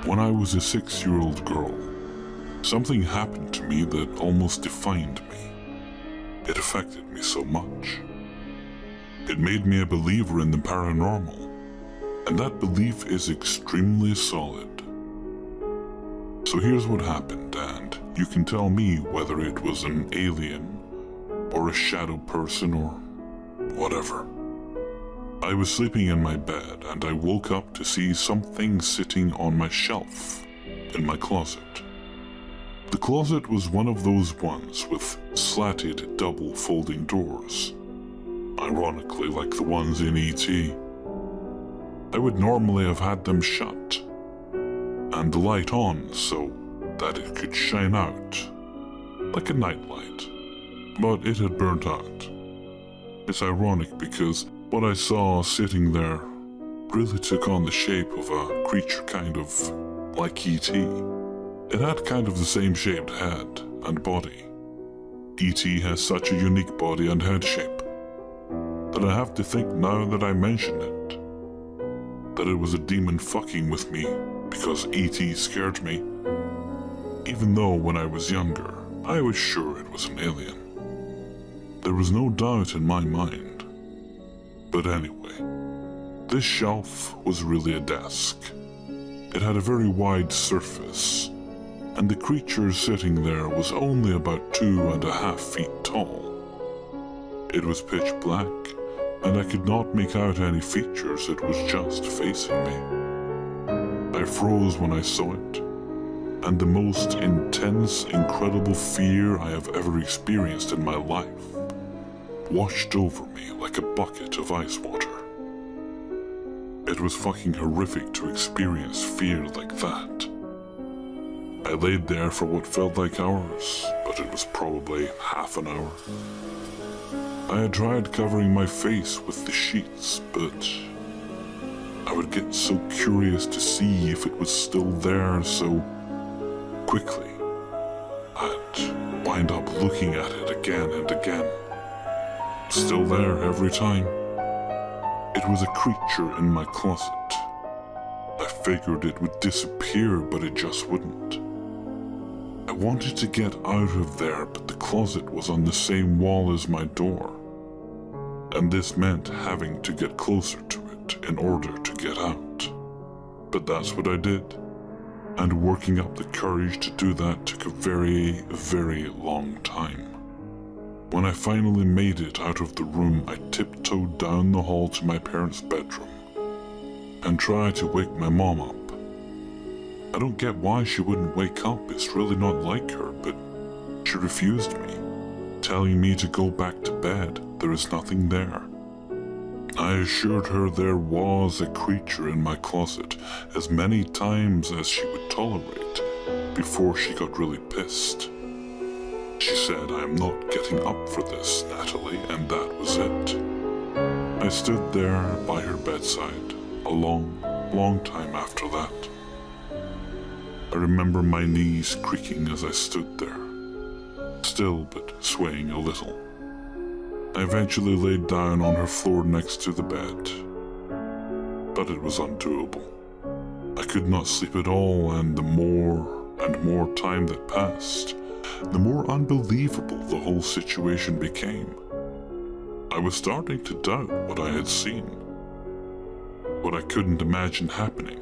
When I was a 6-year-old girl, something happened to me that almost defined me. It affected me so much. It made me a believer in the paranormal, and that belief is extremely solid. So here's what happened, and you can tell me whether it was an alien, or a shadow person, or whatever. I was sleeping in my bed, and I woke up to see something sitting on my shelf in my closet. The closet was one of those ones with slatted double folding doors, ironically like the ones in E.T. I would normally have had them shut, and the light on so that it could shine out, like a nightlight, but it had burnt out. It's ironic because what I saw sitting there really took on the shape of a creature kind of like E.T. It had kind of the same shaped head and body. E.T. has such a unique body and head shape that I have to think now that I mention it, that it was a demon fucking with me because E.T. scared me, even though when I was younger, I was sure it was an alien. There was no doubt in my mind. But anyway, this shelf was really a desk. It had a very wide surface, and the creature sitting there was only about 2.5 feet tall. It was pitch black, and I could not make out any features. It was just facing me. I froze when I saw it, and the most intense, incredible fear I have ever experienced in my life washed over me like a bucket of ice water. It was fucking horrific to experience fear like that. I laid there for what felt like hours, but it was probably half an hour. I had tried covering my face with the sheets, but I would get so curious to see if it was still there so quickly. I'd wind up looking at it again and again. Still there every time. It was a creature in my closet. I figured it would disappear, but it just wouldn't. I wanted to get out of there, but the closet was on the same wall as my door, and this meant having to get closer to it in order to get out. But that's what I did, and working up the courage to do that took a very, very long time. When I finally made it out of the room, I tiptoed down the hall to my parents' bedroom and tried to wake my mom up. I don't get why she wouldn't wake up, it's really not like her, but she refused me, telling me to go back to bed. There is nothing there. I assured her there was a creature in my closet as many times as she would tolerate before she got really pissed. She said, "I am not getting up for this, Natalie," and that was it. I stood there by her bedside a long, long time after that. I remember my knees creaking as I stood there, still but swaying a little. I eventually laid down on her floor next to the bed, but it was undoable. I could not sleep at all, and the more and more time that passed, the more unbelievable the whole situation became. I was starting to doubt what I had seen. What I couldn't imagine happening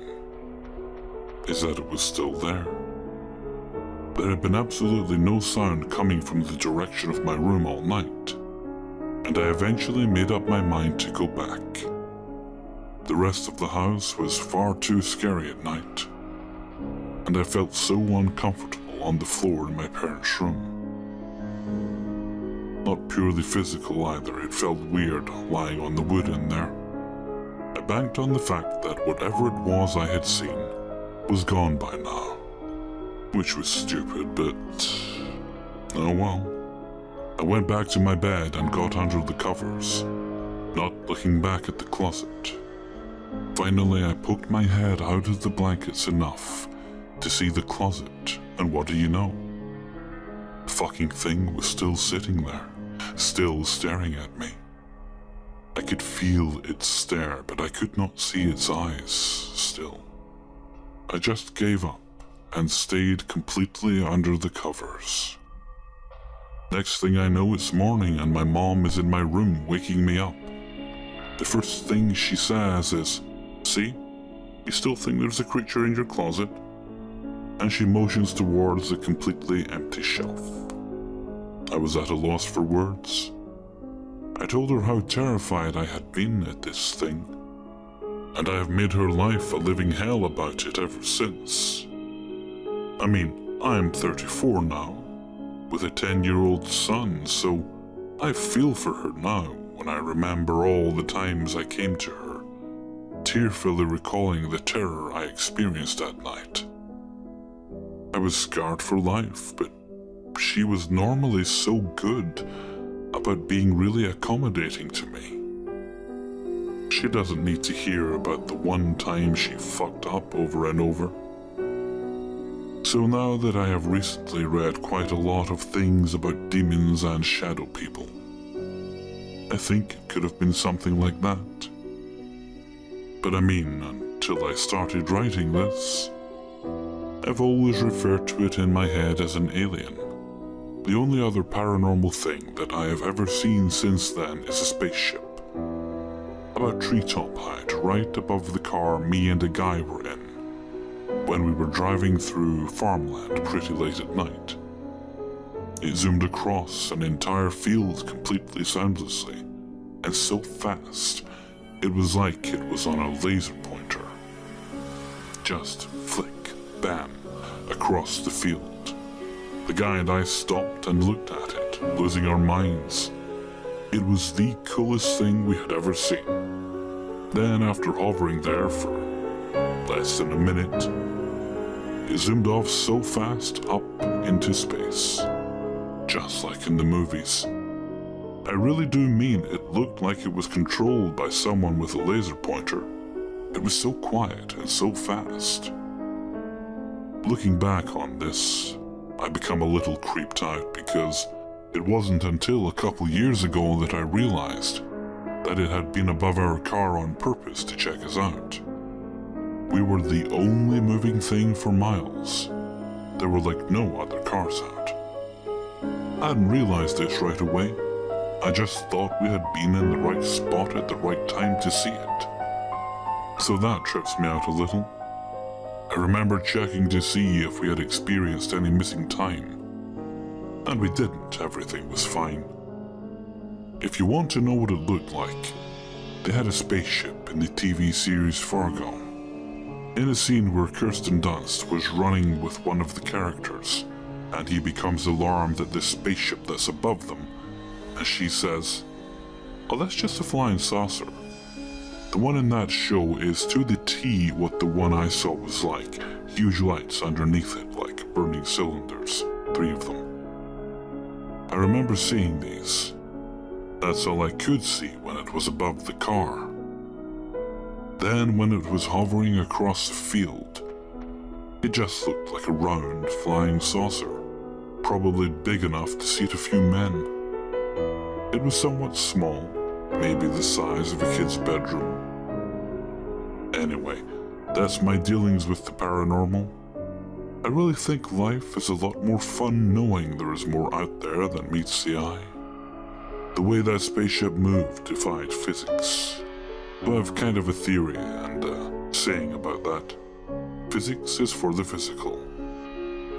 is that it was still there. There had been absolutely no sound coming from the direction of my room all night, and I eventually made up my mind to go back. The rest of the house was far too scary at night, and I felt so uncomfortable on the floor in my parents' room. Not purely physical either, it felt weird lying on the wood in there. I banked on the fact that whatever it was I had seen was gone by now, which was stupid, but oh well. I went back to my bed and got under the covers, not looking back at the closet. Finally, I poked my head out of the blankets enough to see the closet, and what do you know? The fucking thing was still sitting there, still staring at me. I could feel its stare, but I could not see its eyes still. I just gave up and stayed completely under the covers. Next thing I know, it's morning and my mom is in my room waking me up. The first thing she says is, "See, you still think there's a creature in your closet?" And she motions towards a completely empty shelf. I was at a loss for words. I told her how terrified I had been at this thing, and I have made her life a living hell about it ever since. I mean, I'm 34 now, with a 10-year-old son, so I feel for her now when I remember all the times I came to her, tearfully recalling the terror I experienced that night. I was scarred for life, but she was normally so good about being really accommodating to me. She doesn't need to hear about the one time she fucked up over and over. So now that I have recently read quite a lot of things about demons and shadow people, I think it could have been something like that. But I mean, until I started writing this, I've always referred to it in my head as an alien. The only other paranormal thing that I have ever seen since then is a spaceship. About treetop height, right above the car me and a guy were in, when we were driving through farmland pretty late at night. It zoomed across an entire field completely soundlessly, and so fast, it was like it was on a laser pointer. Just flick, bam, across the field. The guy and I stopped and looked at it, losing our minds. It was the coolest thing we had ever seen. Then, after hovering there for less than a minute, it zoomed off so fast up into space, just like in the movies. I really do mean it looked like it was controlled by someone with a laser pointer. It was so quiet and so fast. Looking back on this, I become a little creeped out because it wasn't until a couple years ago that I realized that it had been above our car on purpose to check us out. We were the only moving thing for miles. There were like no other cars out. I hadn't realized this right away. I just thought we had been in the right spot at the right time to see it. So that trips me out a little. I remember checking to see if we had experienced any missing time. And we didn't, everything was fine. If you want to know what it looked like, they had a spaceship in the TV series Fargo. In a scene where Kirsten Dunst was running with one of the characters, and he becomes alarmed at this spaceship that's above them, and she says, "Oh, that's just a flying saucer." The one in that show is to the T what the one I saw was like. Huge lights underneath it, like burning cylinders, 3 of them. I remember seeing these. That's all I could see when it was above the car. Then when it was hovering across the field, it just looked like a round flying saucer, probably big enough to seat a few men. It was somewhat small, maybe the size of a kid's bedroom. Anyway, that's my dealings with the paranormal. I really think life is a lot more fun knowing there is more out there than meets the eye. The way that spaceship moved defied physics. So I have kind of a theory and a saying about that. Physics is for the physical.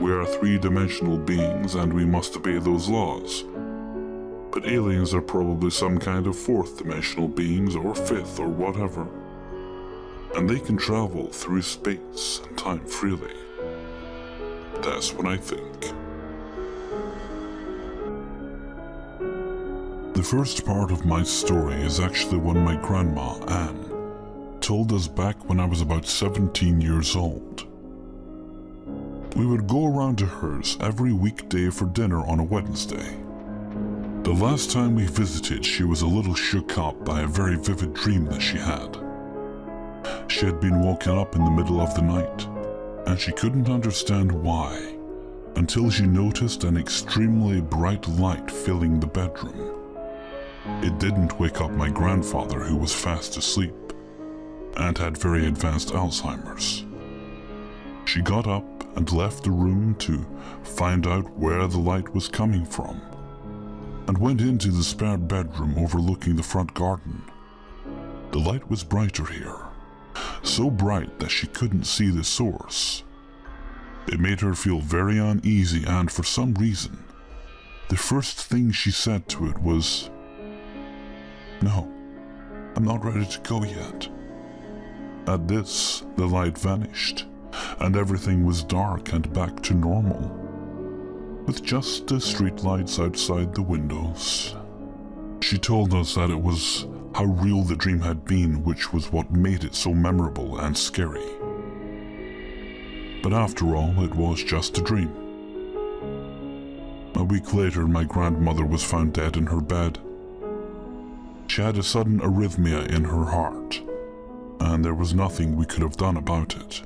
We are 3-dimensional beings and we must obey those laws. But aliens are probably some kind of 4th-dimensional beings or 5th or whatever. And they can travel through space and time freely. That's what I think. The first part of my story is actually one my grandma, Anne, told us back when I was about 17 years old. We would go around to hers every weekday for dinner on a Wednesday. The last time we visited, she was a little shook up by a very vivid dream that she had. She had been woken up in the middle of the night, and she couldn't understand why, until she noticed an extremely bright light filling the bedroom. It didn't wake up my grandfather, who was fast asleep and had very advanced Alzheimer's. She got up and left the room to find out where the light was coming from, and went into the spare bedroom overlooking the front garden. The light was brighter here, so bright that she couldn't see the source. It made her feel very uneasy, and for some reason, the first thing she said to it was, "No, I'm not ready to go yet." At this, the light vanished, and everything was dark and back to normal, with just the streetlights outside the windows. She told us that it was how real the dream had been, which was what made it so memorable and scary. But after all, it was just a dream. A week later, my grandmother was found dead in her bed. She had a sudden arrhythmia in her heart, and there was nothing we could have done about it.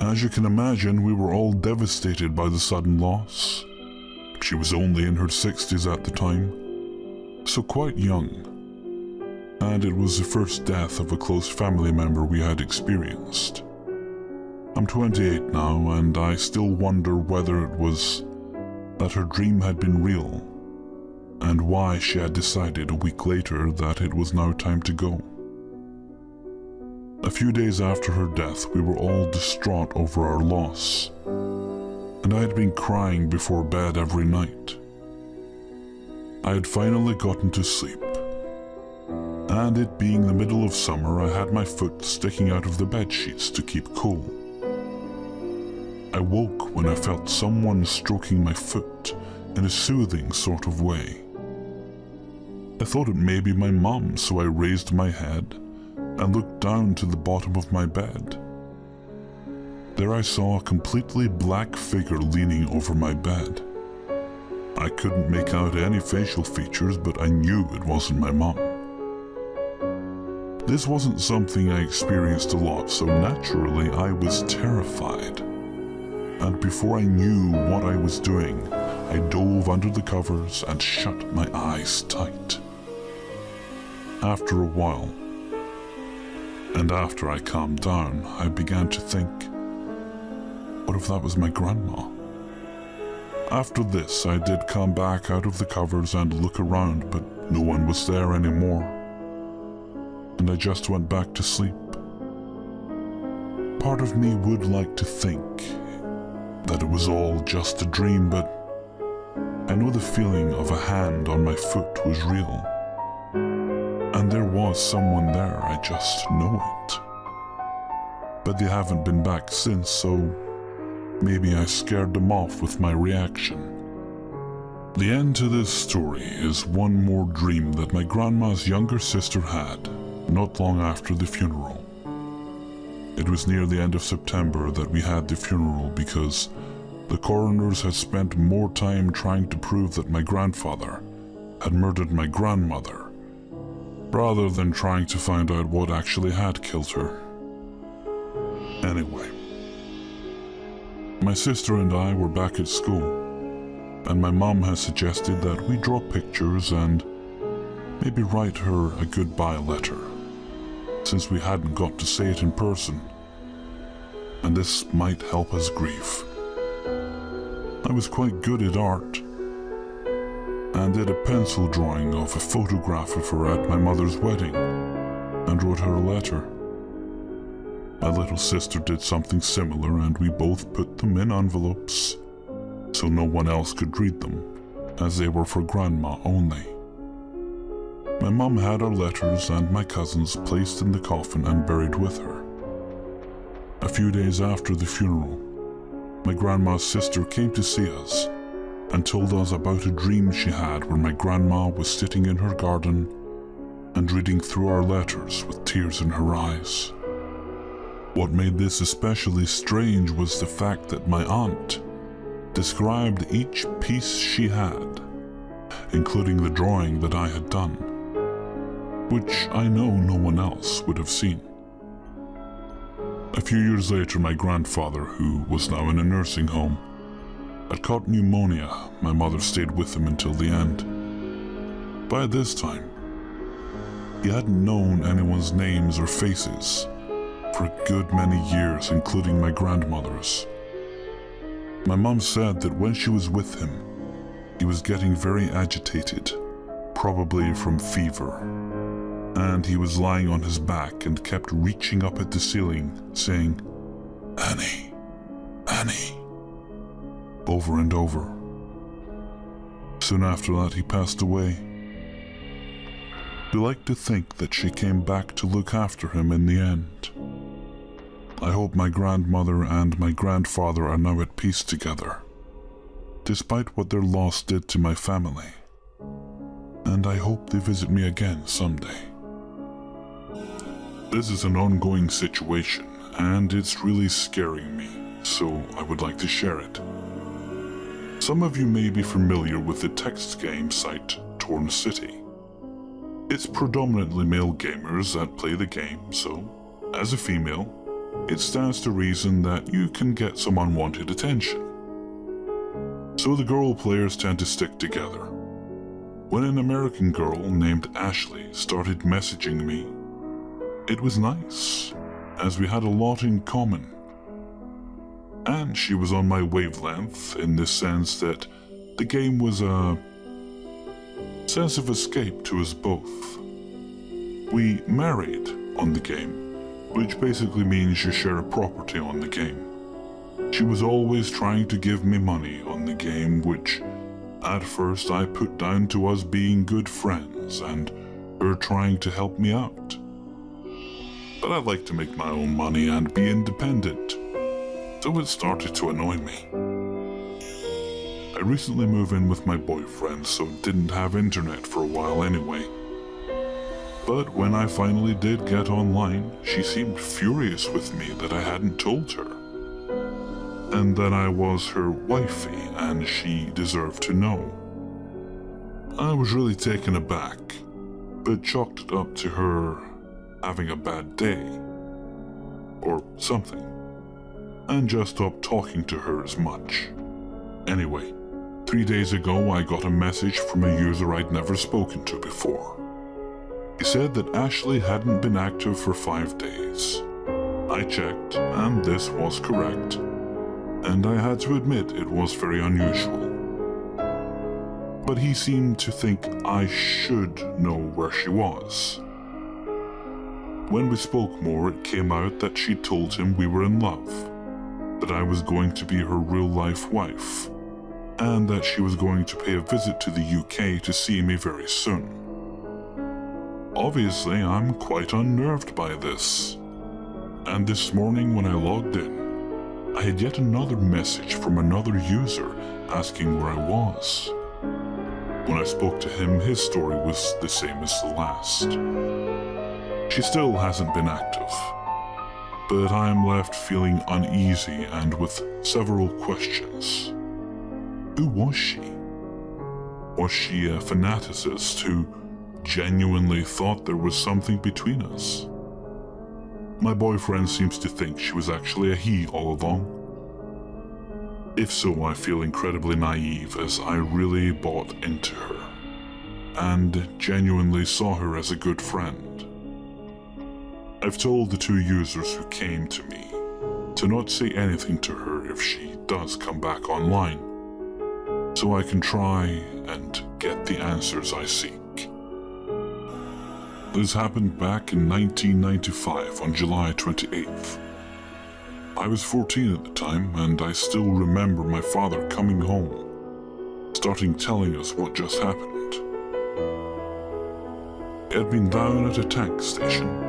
As you can imagine, we were all devastated by the sudden loss. She was only in her 60s at the time, so quite young, and it was the first death of a close family member we had experienced. I'm 28 now, and I still wonder whether it was that her dream had been real, and why she had decided a week later that it was now time to go. A few days after her death, we were all distraught over our loss, and I had been crying before bed every night. I had finally gotten to sleep, and it being the middle of summer, I had my foot sticking out of the bedsheets to keep cool. I woke when I felt someone stroking my foot in a soothing sort of way. I thought it may be my mom, so I raised my head and looked down to the bottom of my bed. There I saw a completely black figure leaning over my bed. I couldn't make out any facial features, but I knew it wasn't my mom. This wasn't something I experienced a lot, so naturally I was terrified. And before I knew what I was doing, I dove under the covers and shut my eyes tight. After a while, and after I calmed down, I began to think, what if that was my grandma? After this, I did come back out of the covers and look around, but no one was there anymore, and I just went back to sleep. Part of me would like to think that it was all just a dream, but I know the feeling of a hand on my foot was real. And there was someone there, I just know it. But they haven't been back since, so maybe I scared them off with my reaction. The end to this story is one more dream that my grandma's younger sister had not long after the funeral. It was near the end of September that we had the funeral because the coroners had spent more time trying to prove that my grandfather had murdered my grandmother, rather than trying to find out what actually had killed her. Anyway, my sister and I were back at school, and my mom has suggested that we draw pictures and maybe write her a goodbye letter, since we hadn't got to say it in person, and this might help us grieve. I was quite good at art, and did a pencil drawing of a photograph of her at my mother's wedding, and wrote her a letter. My little sister did something similar, and we both put them in envelopes, so no one else could read them, as they were for Grandma only. My mom had our letters and my cousins placed in the coffin and buried with her. A few days after the funeral, my grandma's sister came to see us and told us about a dream she had where my grandma was sitting in her garden and reading through our letters with tears in her eyes. What made this especially strange was the fact that my aunt described each piece she had, including the drawing that I had done, which I know no one else would have seen. A few years later, my grandfather, who was now in a nursing home, had caught pneumonia. My mother stayed with him until the end. By this time, he hadn't known anyone's names or faces, for a good many years, including my grandmother's. My mom said that when she was with him, he was getting very agitated, probably from fever, and he was lying on his back and kept reaching up at the ceiling, saying, "Annie, Annie," over and over. Soon after that, he passed away. We like to think that she came back to look after him in the end. I hope my grandmother and my grandfather are now at peace together, despite what their loss did to my family. And I hope they visit me again someday. This is an ongoing situation, and it's really scaring me, so I would like to share it. Some of you may be familiar with the text game site Torn City. It's predominantly male gamers that play the game, so, as a female, it stands to reason that you can get some unwanted attention. So the girl players tend to stick together. When an American girl named Ashley started messaging me, it was nice, as we had a lot in common. And she was on my wavelength in the sense that the game was a sense of escape to us both. We married on the game, which basically means you share a property on the game. She was always trying to give me money on the game, which at first I put down to us being good friends and her trying to help me out. But I like to make my own money and be independent, so it started to annoy me. I recently moved in with my boyfriend, so didn't have internet for a while anyway. But when I finally did get online, she seemed furious with me that I hadn't told her, and that I was her wifey and she deserved to know. I was really taken aback, but chalked it up to her having a bad day, or something, and just stopped talking to her as much. Anyway, 3 days ago I got a message from a user I'd never spoken to before. He said that Ashley hadn't been active for 5 days. I checked, and this was correct, and I had to admit it was very unusual. But he seemed to think I should know where she was. When we spoke more, it came out that she told him we were in love, that I was going to be her real-life wife, and that she was going to pay a visit to the UK to see me very soon. Obviously, I'm quite unnerved by this, and this morning when I logged in, I had yet another message from another user asking where I was. When I spoke to him, his story was the same as the last. She still hasn't been active, but I am left feeling uneasy and with several questions. Who was she? Was she a fanaticist who genuinely thought there was something between us? My boyfriend seems to think she was actually a he all along. If so, I feel incredibly naive, as I really bought into her and genuinely saw her as a good friend. I've told the 2 users who came to me to not say anything to her if she does come back online, so I can try and get the answers I seek. This happened back in 1995 on July 28th. I was 14 at the time, and I still remember my father coming home, starting telling us what just happened. He had been down at a tank station.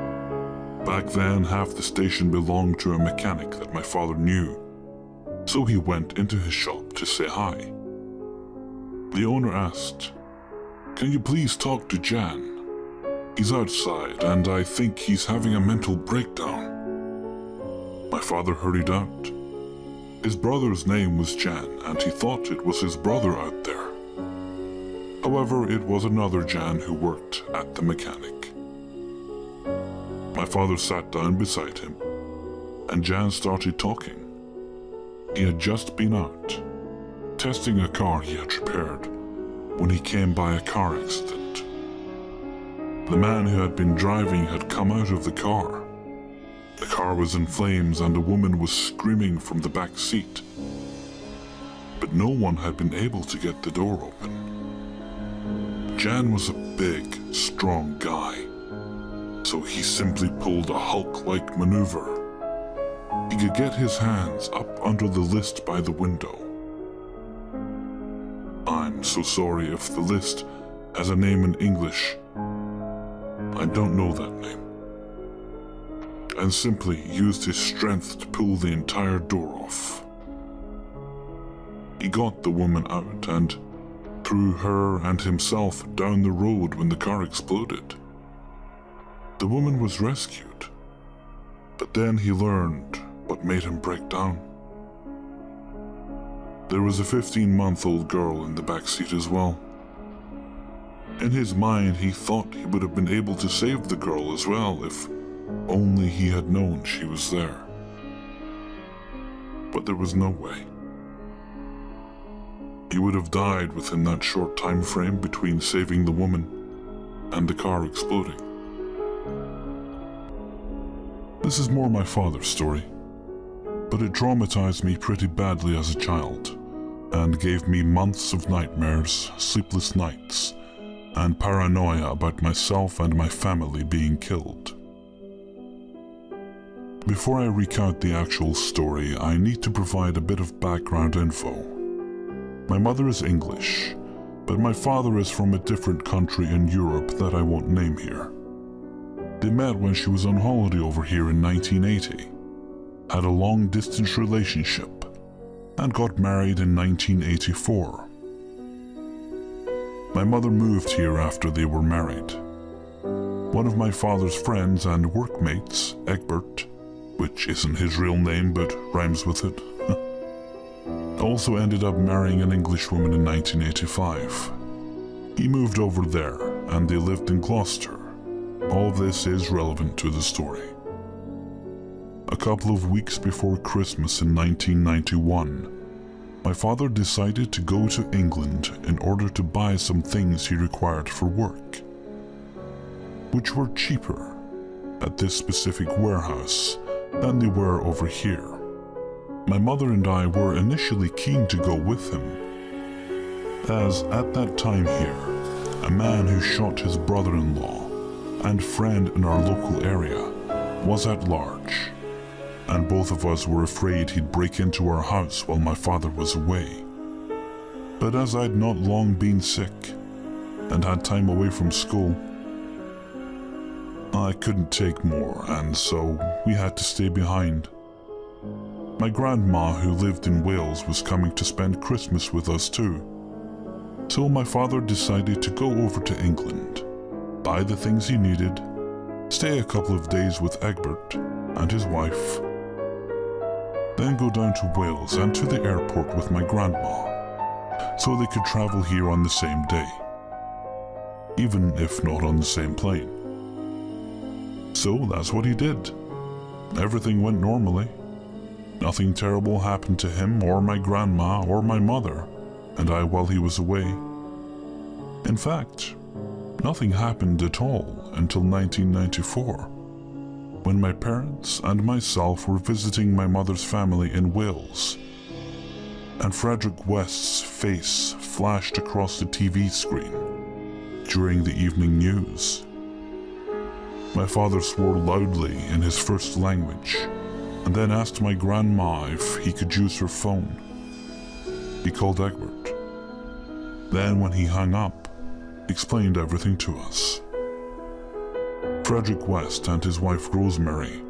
Back then, half the station belonged to a mechanic that my father knew, so he went into his shop to say hi. The owner asked, "Can you please talk to Jan? He's outside, and I think he's having a mental breakdown." My father hurried out. His brother's name was Jan, and he thought it was his brother out there. However, it was another Jan who worked at the mechanic. My father sat down beside him, and Jan started talking. He had just been out, testing a car he had repaired, when he came by a car accident. The man who had been driving had come out of the car. The car was in flames and a woman was screaming from the back seat. But no one had been able to get the door open. Jan was a big, strong guy, so he simply pulled a Hulk-like maneuver. He could get his hands up under the list by the window. I'm so sorry if the list has a name in English. I don't know that name. And simply used his strength to pull the entire door off. He got the woman out and threw her and himself down the road when the car exploded. The woman was rescued, but then he learned what made him break down. There was a 15-month-old girl in the back seat as well. In his mind, he thought he would have been able to save the girl as well if only he had known she was there. But there was no way. He would have died within that short time frame between saving the woman and the car exploding. This is more my father's story, but it traumatized me pretty badly as a child and gave me months of nightmares, sleepless nights, and paranoia about myself and my family being killed. Before I recount the actual story, I need to provide a bit of background info. My mother is English, but my father is from a different country in Europe that I won't name here. They met when she was on holiday over here in 1980, had a long-distance relationship, and got married in 1984. My mother moved here after they were married. One of my father's friends and workmates, Egbert, which isn't his real name but rhymes with it, also ended up marrying an English woman in 1985. He moved over there and they lived in Gloucester. All of this is relevant to the story. A couple of weeks before Christmas in 1991, my father decided to go to England in order to buy some things he required for work, which were cheaper at this specific warehouse than they were over here. My mother and I were initially keen to go with him, as at that time here, a man who shot his brother-in-law and friend in our local area was at large, and both of us were afraid he'd break into our house while my father was away. But as I'd not long been sick and had time away from school, I couldn't take more, and so we had to stay behind. My grandma, who lived in Wales, was coming to spend Christmas with us too. So my father decided to go over to England, buy the things he needed, stay a couple of days with Egbert and his wife, then go down to Wales and to the airport with my grandma, so they could travel here on the same day, even if not on the same plane. So that's what he did. Everything went normally. Nothing terrible happened to him or my grandma or my mother and I while he was away. In fact, nothing happened at all until 1994, when my parents and myself were visiting my mother's family in Wales, and Frederick West's face flashed across the TV screen during the evening news. My father swore loudly in his first language, and then asked my grandma if he could use her phone. He called Egbert. Then when he hung up, he explained everything to us. Frederick West and his wife Rosemary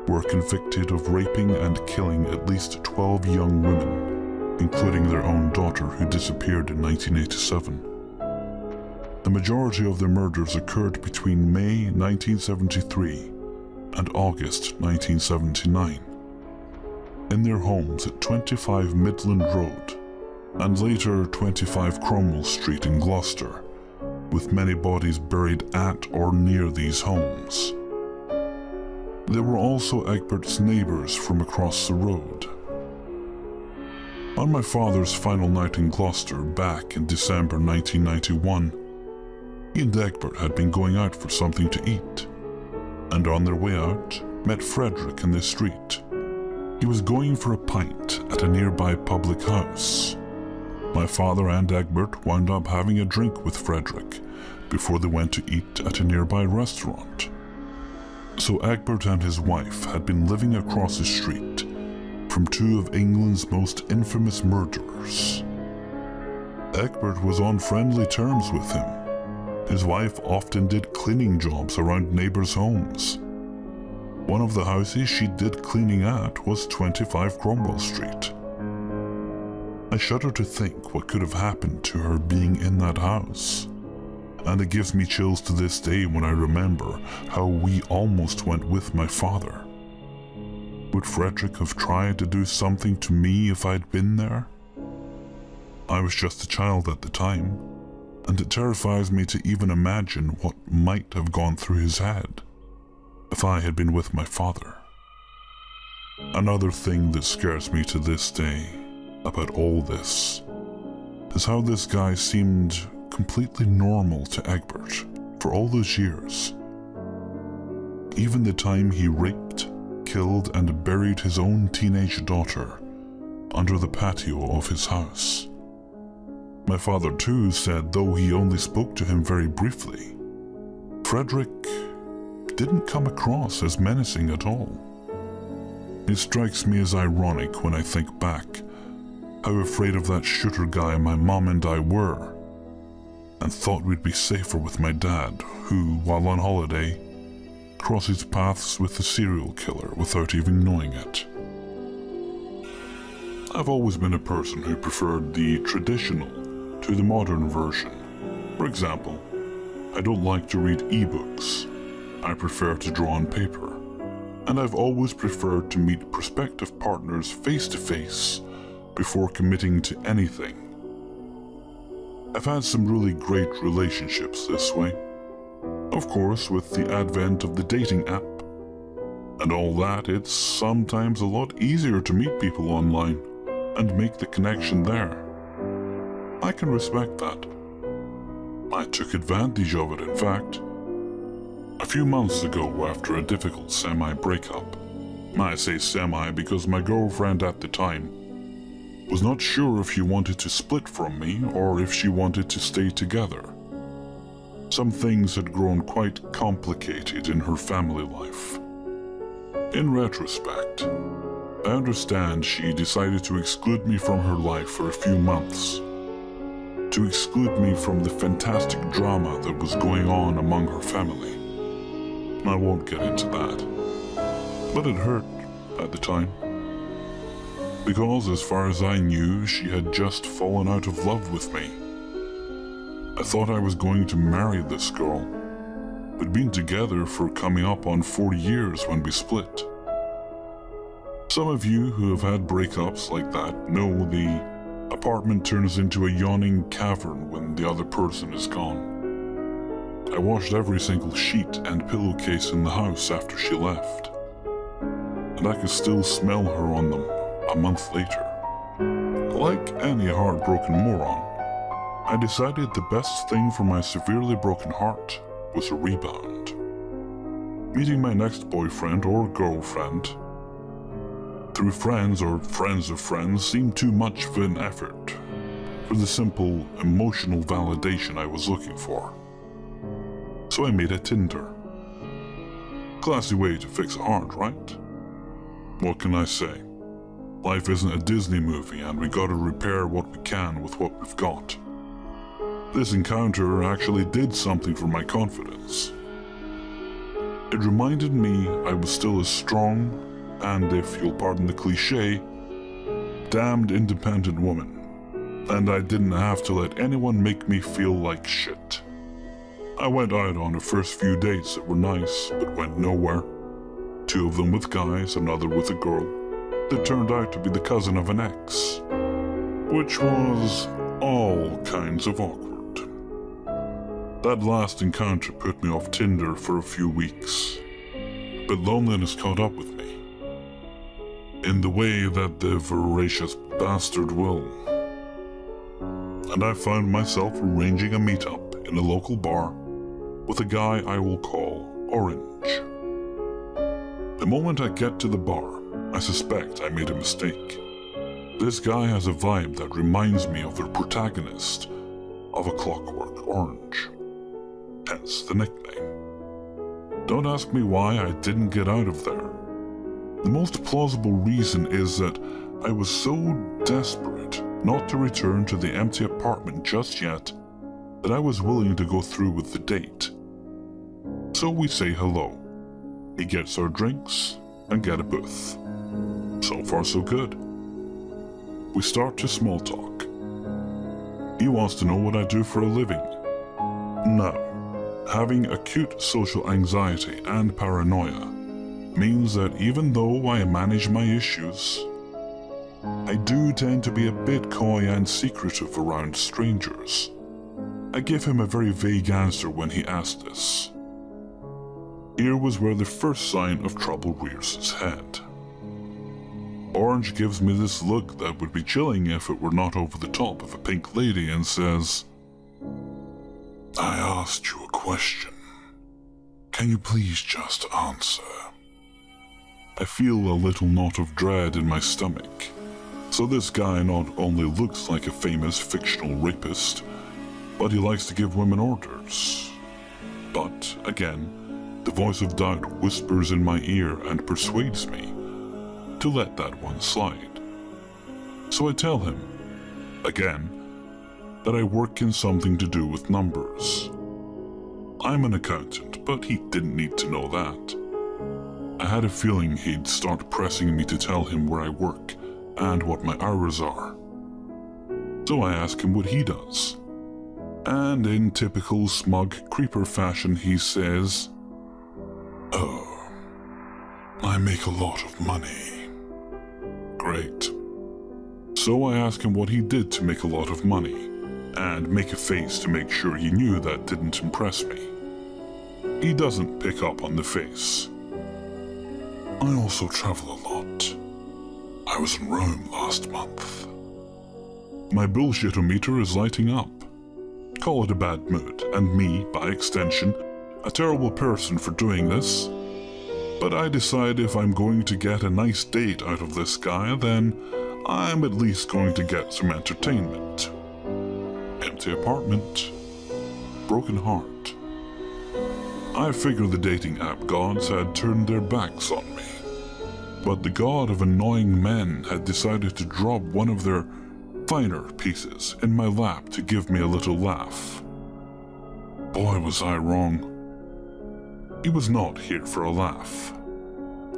were convicted of raping and killing at least 12 young women, including their own daughter who disappeared in 1987. The majority of their murders occurred between May 1973 and August 1979, in their homes at 25 Midland Road and later 25 Cromwell Street in Gloucester, with many bodies buried at or near these homes. There were also Egbert's neighbours from across the road. On my father's final night in Gloucester back in December 1991, he and Egbert had been going out for something to eat, and on their way out, met Frederick in the street. He was going for a pint at a nearby public house. My father and Egbert wound up having a drink with Frederick before they went to eat at a nearby restaurant. So Egbert and his wife had been living across the street from two of England's most infamous murderers. Egbert was on friendly terms with him. His wife often did cleaning jobs around neighbors' homes. One of the houses she did cleaning at was 25 Cromwell Street. I shudder to think what could have happened to her being in that house, and it gives me chills to this day when I remember how we almost went with my father. Would Frederick have tried to do something to me if I'd been there? I was just a child at the time, and it terrifies me to even imagine what might have gone through his head if I had been with my father. Another thing that scares me to this day about all this is how this guy seemed completely normal to Egbert for all those years. Even the time he raped, killed, and buried his own teenage daughter under the patio of his house. My father too said though he only spoke to him very briefly, Frederick didn't come across as menacing at all. It strikes me as ironic when I think back how afraid of that shooter guy my mom and I were, and thought we'd be safer with my dad, who, while on holiday, crosses paths with the serial killer without even knowing it. I've always been a person who preferred the traditional to the modern version. For example, I don't like to read ebooks. I prefer to draw on paper. And I've always preferred to meet prospective partners face to face before committing to anything. I've had some really great relationships this way. Of course, with the advent of the dating app and all that, it's sometimes a lot easier to meet people online and make the connection there. I can respect that. I took advantage of it, in fact. A few months ago, after a difficult semi-breakup, I say semi because my girlfriend at the time was not sure if she wanted to split from me or if she wanted to stay together. Some things had grown quite complicated in her family life. In retrospect, I understand she decided to exclude me from her life for a few months, to exclude me from the fantastic drama that was going on among her family. I won't get into that, but it hurt at the time. Because as far as I knew, she had just fallen out of love with me. I thought I was going to marry this girl. We'd been together for coming up on 40 years when we split. Some of you who have had breakups like that know the apartment turns into a yawning cavern when the other person is gone. I washed every single sheet and pillowcase in the house after she left, and I could still smell her on them a month later. Like any heartbroken moron, I decided the best thing for my severely broken heart was a rebound. Meeting my next boyfriend or girlfriend through friends or friends of friends seemed too much of an effort for the simple emotional validation I was looking for. So I made a Tinder. Classy way to fix a heart, right? What can I say? Life isn't a Disney movie and we gotta repair what we can with what we've got. This encounter actually did something for my confidence. It reminded me I was still a strong, and if you'll pardon the cliche, damned independent woman, and I didn't have to let anyone make me feel like shit. I went out on the first few dates that were nice, but went nowhere. 2 of them with guys, another with a girl that turned out to be the cousin of an ex, which was all kinds of awkward. That last encounter put me off Tinder for a few weeks, but loneliness caught up with me, in the way that the voracious bastard will. And I found myself arranging a meetup in a local bar with a guy I will call Orange. The moment I get to the bar, I suspect I made a mistake. This guy has a vibe that reminds me of the protagonist of A Clockwork Orange, hence the nickname. Don't ask me why I didn't get out of there. The most plausible reason is that I was so desperate not to return to the empty apartment just yet that I was willing to go through with the date. So we say hello. He gets our drinks and get a booth. So far so good. We start to small talk. He wants to know what I do for a living. Now, having acute social anxiety and paranoia means that even though I manage my issues, I do tend to be a bit coy and secretive around strangers. I give him a very vague answer when he asked this. Here was where the first sign of trouble rears its head. Orange gives me this look that would be chilling if it were not over the top of a pink lady and says, I asked you a question. Can you please just answer? I feel a little knot of dread in my stomach. So this guy not only looks like a famous fictional rapist, but he likes to give women orders. But, again, the voice of doubt whispers in my ear and persuades me to let that one slide. So I tell him, again, that I work in something to do with numbers. I'm an accountant, but he didn't need to know that. I had a feeling he'd start pressing me to tell him where I work and what my hours are. So I ask him what he does. And in typical smug creeper fashion he says, Oh, I make a lot of money. Great. So I ask him what he did to make a lot of money, and make a face to make sure he knew that didn't impress me. He doesn't pick up on the face. I also travel a lot. I was in Rome last month. My bullshitometer is lighting up. Call it a bad mood, and me, by extension, a terrible person for doing this. But I decide if I'm going to get a nice date out of this guy, then I'm at least going to get some entertainment. Empty apartment. Broken heart. I figure the dating app gods had turned their backs on me. But the god of annoying men had decided to drop one of their finer pieces in my lap to give me a little laugh. Boy, was I wrong. He was not here for a laugh.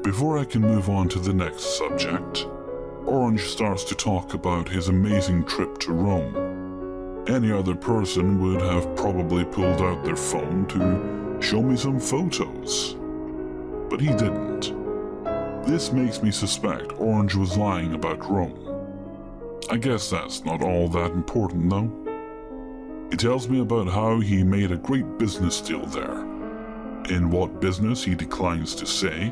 Before I can move on to the next subject, Orange starts to talk about his amazing trip to Rome. Any other person would have probably pulled out their phone to show me some photos. But he didn't. This makes me suspect Orange was lying about Rome. I guess that's not all that important though. He tells me about how he made a great business deal there. In what business he declines to say,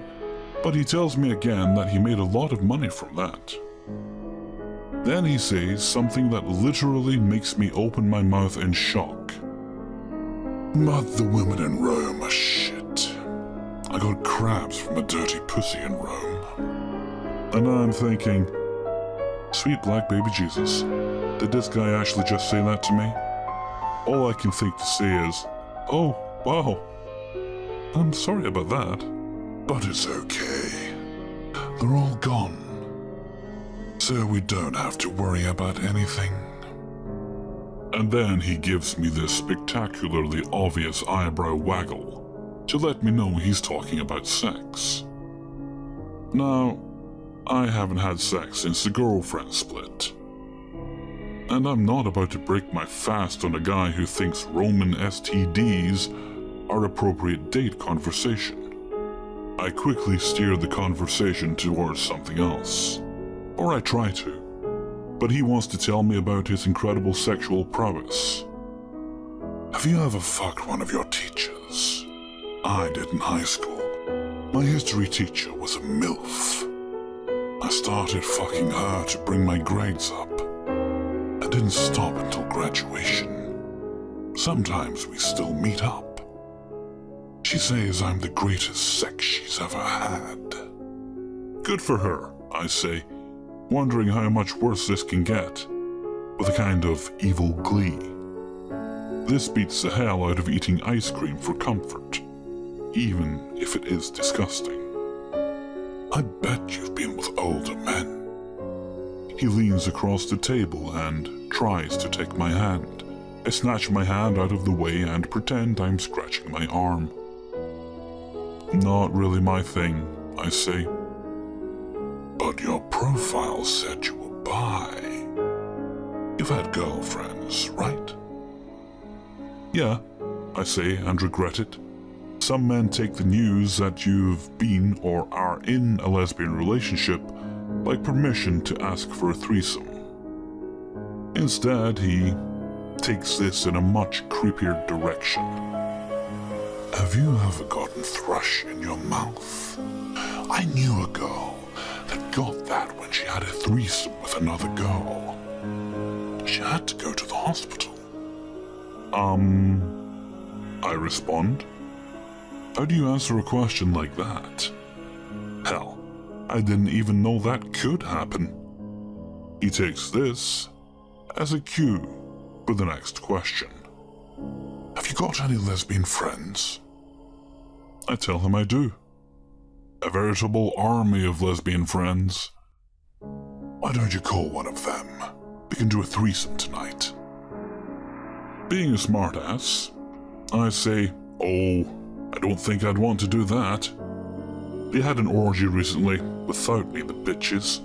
but he tells me again that he made a lot of money from that. Then he says something that literally makes me open my mouth in shock. But the women in Rome are shit. I got crabs from a dirty pussy in Rome. And I'm thinking, sweet black baby Jesus, did this guy actually just say that to me? All I can think to say is, oh, wow. I'm sorry about that. But it's okay. They're all gone. So we don't have to worry about anything. And then he gives me this spectacularly obvious eyebrow waggle to let me know he's talking about sex. Now, I haven't had sex since the girlfriend split. And I'm not about to break my fast on a guy who thinks Roman STDs are appropriate date conversation. I quickly steer the conversation towards something else. Or I try to. But he wants to tell me about his incredible sexual prowess. Have you ever fucked one of your teachers? I did in high school. My history teacher was a MILF. I started fucking her to bring my grades up. I didn't stop until graduation. Sometimes we still meet up. She says I'm the greatest sex she's ever had. Good for her, I say, wondering how much worse this can get, with a kind of evil glee. This beats the hell out of eating ice cream for comfort, even if it is disgusting. I bet you've been with older men. He leans across the table and tries to take my hand. I snatch my hand out of the way and pretend I'm scratching my arm. Not really my thing, I say. But your profile said you were bi. You've had girlfriends, right? Yeah, I say and regret it. Some men take the news that you've been or are in a lesbian relationship like permission to ask for a threesome. Instead, he takes this in a much creepier direction. Have you ever gotten thrush in your mouth? I knew a girl that got that when she had a threesome with another girl. She had to go to the hospital. I respond. How do you answer a question like that? Hell, I didn't even know that could happen. He takes this as a cue for the next question. Have you got any lesbian friends? I tell him I do. A veritable army of lesbian friends. Why don't you call one of them? We can do a threesome tonight. Being a smartass, I say, oh, I don't think I'd want to do that. They had an orgy recently, without me, the bitches.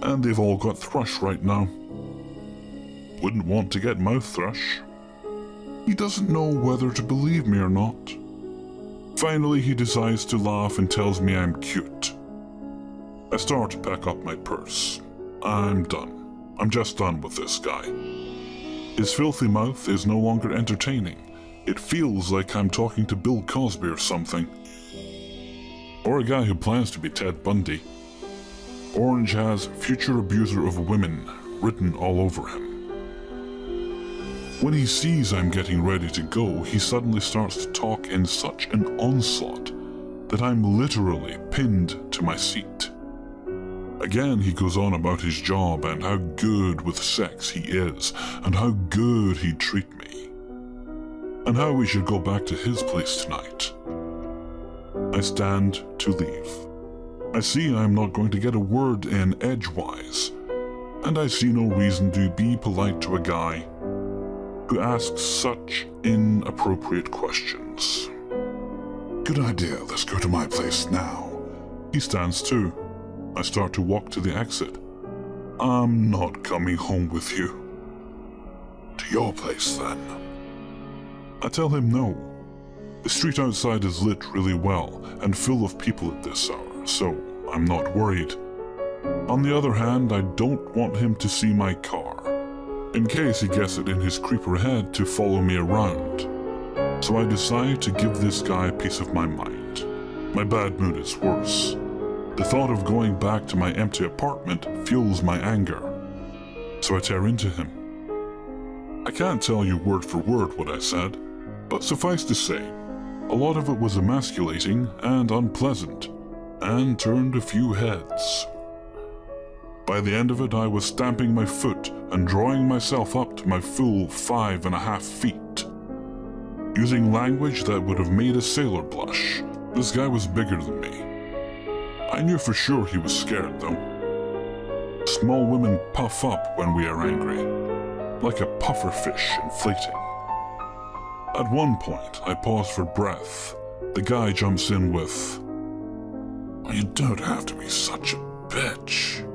And they've all got thrush right now. Wouldn't want to get mouth thrush. He doesn't know whether to believe me or not. Finally, he decides to laugh and tells me I'm cute. I start to pack up my purse. I'm done. I'm just done with this guy. His filthy mouth is no longer entertaining. It feels like I'm talking to Bill Cosby or something. Or a guy who plans to be Ted Bundy. Orange has future abuser of women written all over him. When he sees I'm getting ready to go, he suddenly starts to talk in such an onslaught that I'm literally pinned to my seat. Again, he goes on about his job and how good with sex he is, and how good he'd treat me, and how we should go back to his place tonight. I stand to leave. I see I'm not going to get a word in edgewise, and I see no reason to be polite to a guy who asks such inappropriate questions. Good idea, let's go to my place now. He stands too. I start to walk to the exit. I'm not coming home with you. To your place, then. I tell him no. The street outside is lit really well and full of people at this hour, so I'm not worried. On the other hand, I don't want him to see my car, in case he gets it in his creeper head to follow me around. So I decide to give this guy a piece of my mind. My bad mood is worse. The thought of going back to my empty apartment fuels my anger. So I tear into him. I can't tell you word for word what I said, but suffice to say, a lot of it was emasculating and unpleasant, and turned a few heads. By the end of it, I was stamping my foot and drawing myself up to my full 5.5 feet. Using language that would have made a sailor blush. This guy was bigger than me. I knew for sure he was scared, though. Small women puff up when we are angry, like a puffer fish inflating. At one point, I pause for breath. The guy jumps in with, "You don't have to be such a bitch."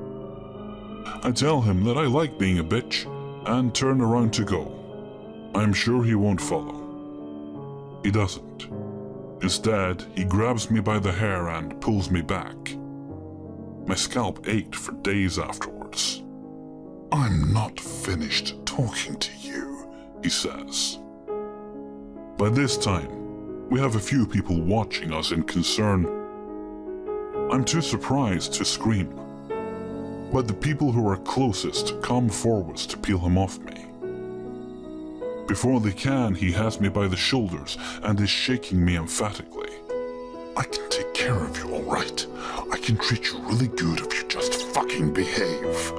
I tell him that I like being a bitch and turn around to go. I'm sure he won't follow. He doesn't. Instead, he grabs me by the hair and pulls me back. My scalp ached for days afterwards. "I'm not finished talking to you," he says. By this time, we have a few people watching us in concern. I'm too surprised to scream, but the people who are closest come forwards to peel him off me. Before they can, he has me by the shoulders and is shaking me emphatically. I can take care of you, all right? I can treat you really good if you just fucking behave.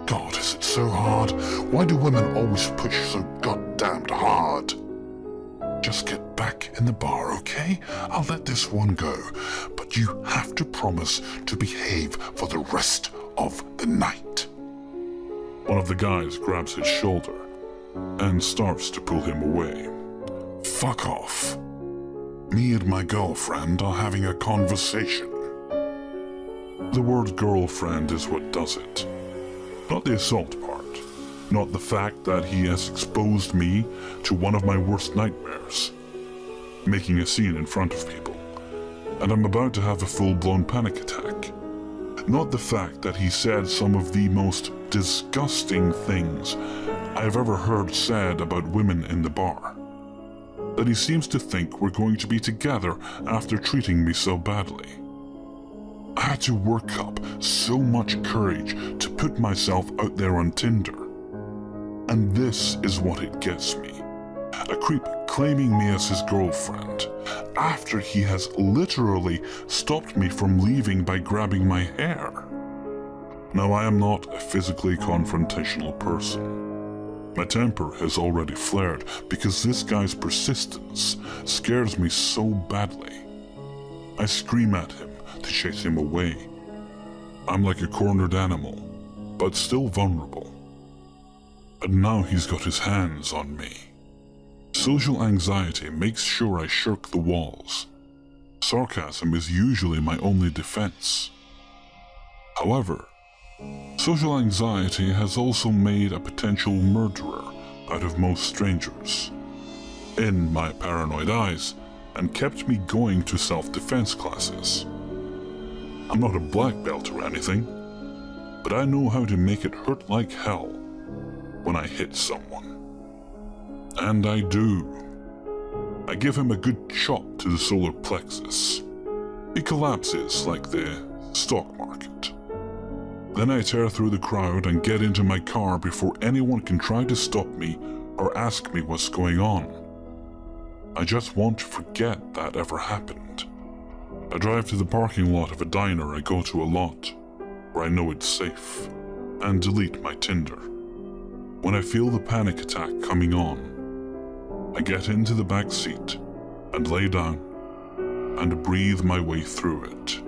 God, is it so hard? Why do women always push so goddamned hard? Just get back in the bar, okay? I'll let this one go, but you have to promise to behave for the rest of the night. One of the guys grabs his shoulder and starts to pull him away. Fuck off. Me and my girlfriend are having a conversation. The word girlfriend is what does it. Not the assault part. Not the fact that he has exposed me to one of my worst nightmares. Making a scene in front of people. And I'm about to have a full-blown panic attack. Not the fact that he said some of the most disgusting things I've ever heard said about women in the bar. That he seems to think we're going to be together after treating me so badly. I had to work up so much courage to put myself out there on Tinder. And this is what it gets me. A creep claiming me as his girlfriend, after he has literally stopped me from leaving by grabbing my hair. Now, I am not a physically confrontational person. My temper has already flared because this guy's persistence scares me so badly. I scream at him to chase him away. I'm like a cornered animal, but still vulnerable. And now he's got his hands on me. Social anxiety makes sure I shirk the walls. Sarcasm is usually my only defense. However, social anxiety has also made a potential murderer out of most strangers, in my paranoid eyes, and kept me going to self-defense classes. I'm not a black belt or anything, but I know how to make it hurt like hell when I hit someone. And I do. I give him a good chop to the solar plexus. He collapses like the stock market. Then I tear through the crowd and get into my car before anyone can try to stop me or ask me what's going on. I just want to forget that ever happened. I drive to the parking lot of a diner I go to a lot, where I know it's safe, and delete my Tinder. When I feel the panic attack coming on, I get into the back seat and lay down and breathe my way through it.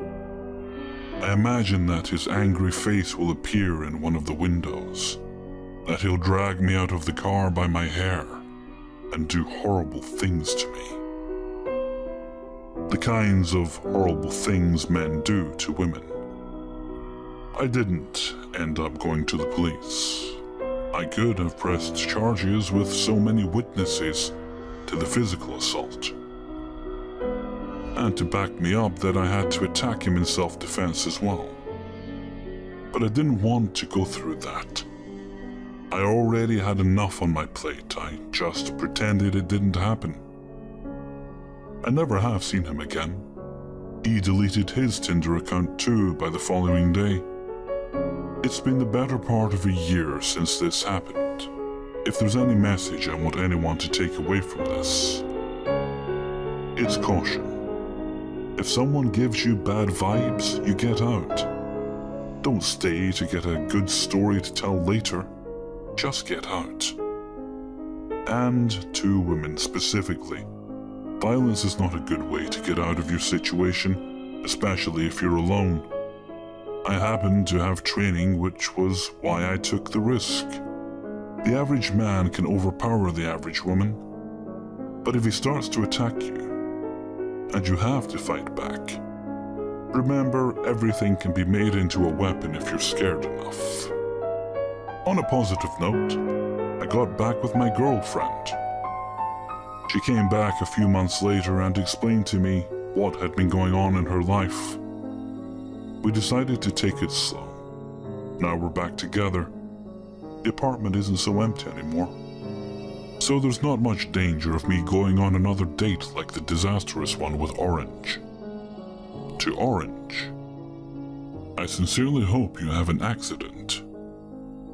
I imagine that his angry face will appear in one of the windows, that he'll drag me out of the car by my hair and do horrible things to me. The kinds of horrible things men do to women. I didn't end up going to the police. I could have pressed charges with so many witnesses to the physical assault. And to back me up that I had to attack him in self-defense as well. But I didn't want to go through that. I already had enough on my plate. I just pretended it didn't happen. I never have seen him again. He deleted his Tinder account too by the following day. It's been the better part of a year since this happened. If there's any message I want anyone to take away from this, it's caution. If someone gives you bad vibes, you get out. Don't stay to get a good story to tell later. Just get out. And to women specifically, violence is not a good way to get out of your situation, especially if you're alone. I happened to have training, which was why I took the risk. The average man can overpower the average woman, but if he starts to attack you, and you have to fight back, remember everything can be made into a weapon if you're scared enough. On a positive note, I got back with my girlfriend. She came back a few months later and explained to me what had been going on in her life. We decided to take it slow. Now we're back together. The apartment isn't so empty anymore. So there's not much danger of me going on another date like the disastrous one with Orange. To Orange, I sincerely hope you have an accident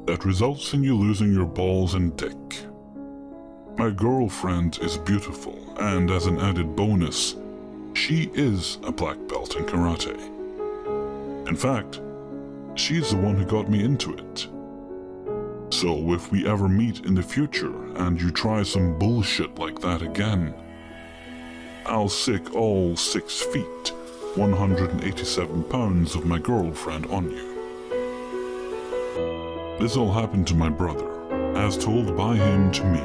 that results in you losing your balls and dick. My girlfriend is beautiful, and as an added bonus, she is a black belt in karate. In fact, she's the one who got me into it. So if we ever meet in the future and you try some bullshit like that again, I'll sick all 6 feet, 187 pounds of my girlfriend on you. This all happened to my brother, as told by him to me,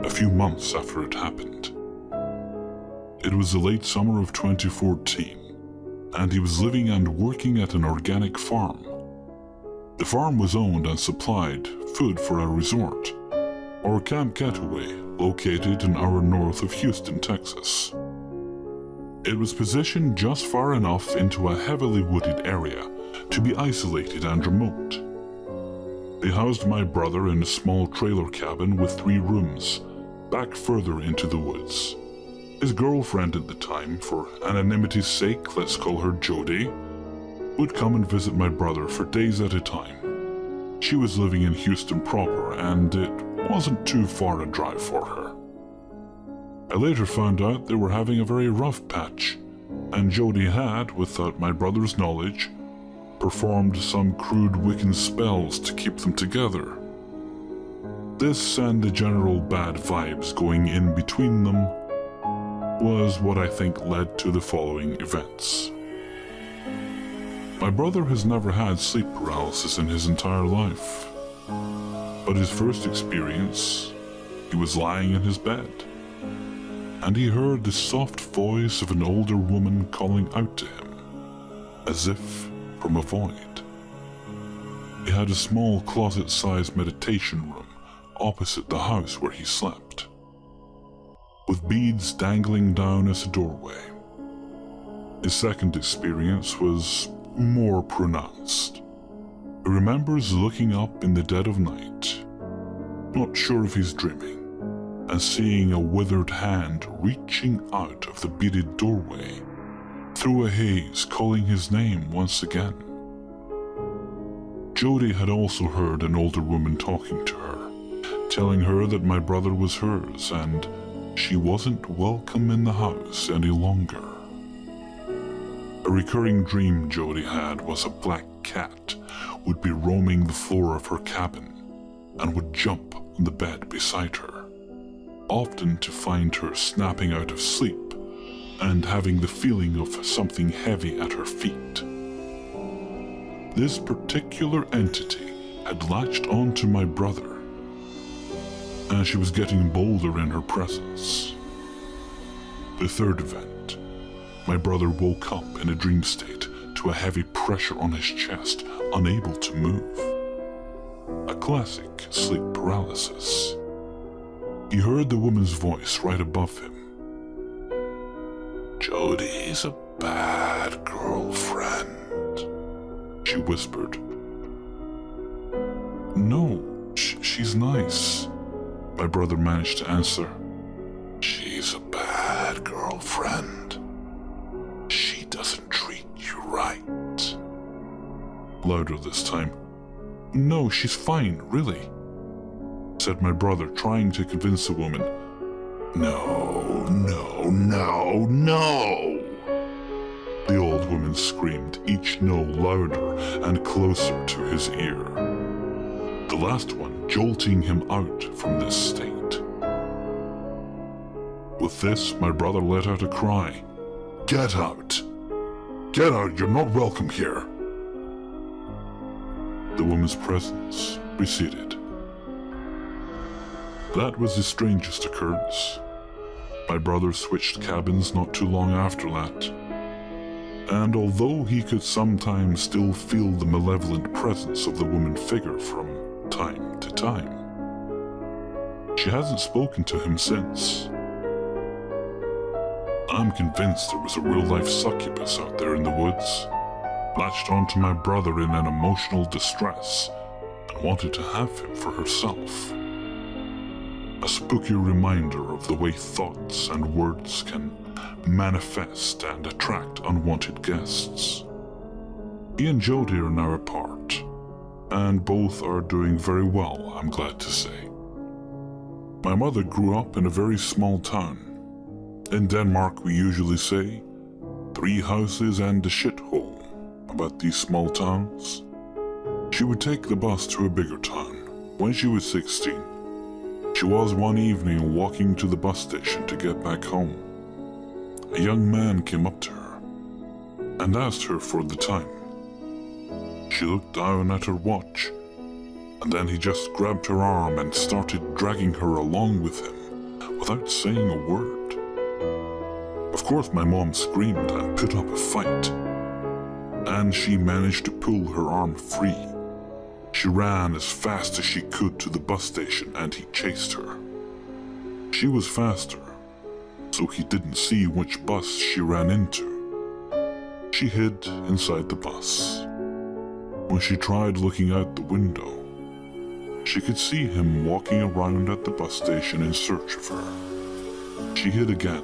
a few months after it happened. It was the late summer of 2014, and he was living and working at an organic farm. The farm was owned and supplied food for a resort, or Camp Getaway, located an hour north of Houston, Texas. It was positioned just far enough into a heavily wooded area to be isolated and remote. They housed my brother in a small trailer cabin with 3 rooms, back further into the woods. His girlfriend at the time, for anonymity's sake, let's call her Jody, would come and visit my brother for days at a time. She was living in Houston proper, and it wasn't too far a drive for her. I later found out they were having a very rough patch, and Jody had, without my brother's knowledge, performed some crude Wiccan spells to keep them together. This and the general bad vibes going in between them was what I think led to the following events. My brother has never had sleep paralysis in his entire life, but his first experience, he was lying in his bed, and he heard the soft voice of an older woman calling out to him, as if from a void. He had a small closet-sized meditation room opposite the house where he slept, with beads dangling down as a doorway. His second experience was more pronounced. He remembers looking up in the dead of night, not sure if he's dreaming, and seeing a withered hand reaching out of the beaded doorway through a haze, calling his name once again. Jody had also heard an older woman talking to her, telling her that my brother was hers and she wasn't welcome in the house any longer. A recurring dream Jody had was a black cat would be roaming the floor of her cabin and would jump on the bed beside her, often to find her snapping out of sleep and having the feeling of something heavy at her feet. This particular entity had latched onto my brother, and she was getting bolder in her presence. The third event, my brother woke up in a dream state to a heavy pressure on his chest, unable to move. A classic sleep paralysis. He heard the woman's voice right above him. "Jody's a bad girlfriend," she whispered. "No, she's nice," my brother managed to answer. "She's a bad girlfriend. She doesn't treat you right." Louder this time. "No, she's fine, really," said my brother, trying to convince the woman. "No, no, no, no!" The old woman screamed, each no louder and closer to his ear. The last one jolting him out from this state. With this, my brother let out a cry. "Get out! Get out, you're not welcome here!" The woman's presence receded. That was the strangest occurrence. My brother switched cabins not too long after that, and although he could sometimes still feel the malevolent presence of the woman figure from time to time, she hasn't spoken to him since. I'm convinced there was a real-life succubus out there in the woods, latched onto my brother in an emotional distress and wanted to have him for herself. A spooky reminder of the way thoughts and words can manifest and attract unwanted guests. He and Jody are now apart, and both are doing very well, I'm glad to say. My mother grew up in a very small town. In Denmark, we usually say, 3 houses and a shithole about these small towns. She would take the bus to a bigger town. When she was 16, she was one evening walking to the bus station to get back home. A young man came up to her and asked her for the time. She looked down at her watch, and then he just grabbed her arm and started dragging her along with him without saying a word. Of course, my mom screamed and put up a fight, and she managed to pull her arm free. She ran as fast as she could to the bus station and he chased her. She was faster, so he didn't see which bus she ran into. She hid inside the bus. When she tried looking out the window, she could see him walking around at the bus station in search of her. She hid again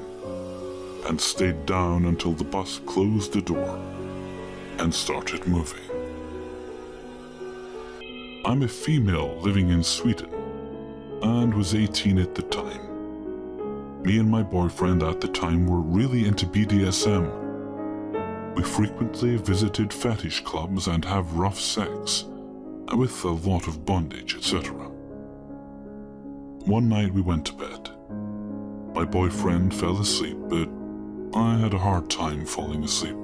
and stayed down until the bus closed the door and started moving. I'm a female living in Sweden and was 18 at the time. Me and my boyfriend at the time were really into BDSM. We frequently visited fetish clubs and have rough sex, with a lot of bondage, etc. One night we went to bed. My boyfriend fell asleep, but I had a hard time falling asleep.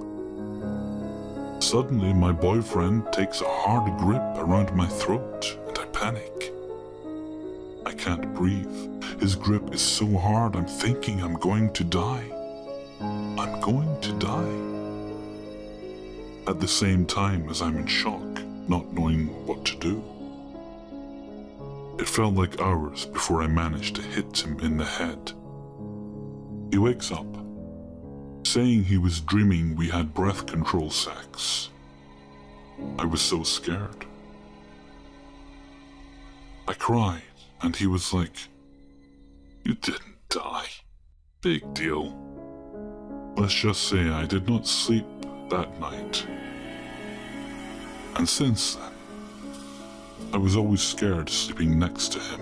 Suddenly, my boyfriend takes a hard grip around my throat, and I panic. I can't breathe. His grip is so hard, I'm thinking I'm going to die. I'm going to die. At the same time as I'm in shock, not knowing what to do. It felt like hours before I managed to hit him in the head. He wakes up, saying he was dreaming we had breath control sex. I was so scared. I cried, and he was like, "You didn't die. Big deal." Let's just say I did not sleep that night. And since then, I was always scared sleeping next to him.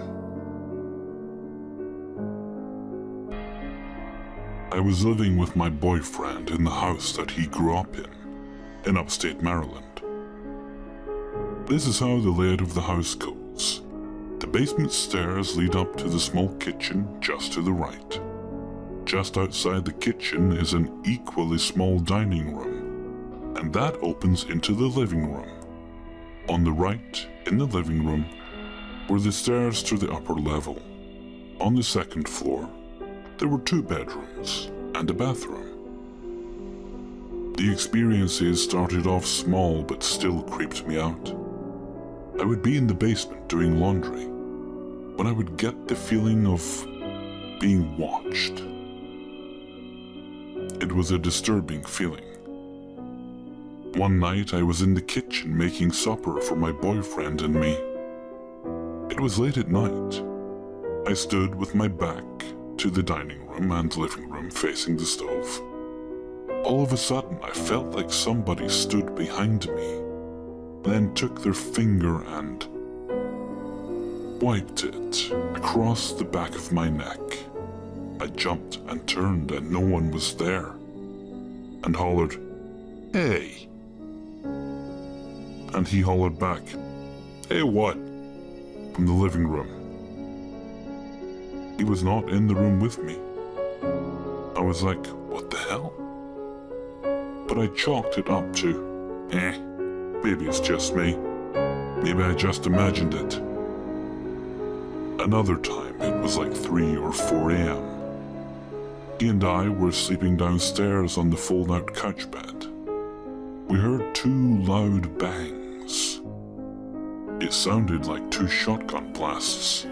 I was living with my boyfriend in the house that he grew up in upstate Maryland. This is how the layout of the house goes. The basement stairs lead up to the small kitchen just to the right. Just outside the kitchen is an equally small dining room, and that opens into the living room. On the right, in the living room, were the stairs to the upper level. On the second floor, there were 2 bedrooms and a bathroom. The experiences started off small but still creeped me out. I would be in the basement doing laundry when I would get the feeling of being watched. It was a disturbing feeling. One night I was in the kitchen making supper for my boyfriend and me. It was late at night. I stood with my back to the dining room and living room facing the stove. All of a sudden I felt like somebody stood behind me, then took their finger and wiped it across the back of my neck. I jumped and turned and no one was there, and hollered, "Hey!" And he hollered back, "Hey what?" from the living room. He was not in the room with me. I was like, what the hell? But I chalked it up to, maybe it's just me. Maybe I just imagined it. Another time, it was like 3 or 4 a.m. He and I were sleeping downstairs on the fold-out couch bed. We heard 2 loud bangs. It sounded like 2 shotgun blasts.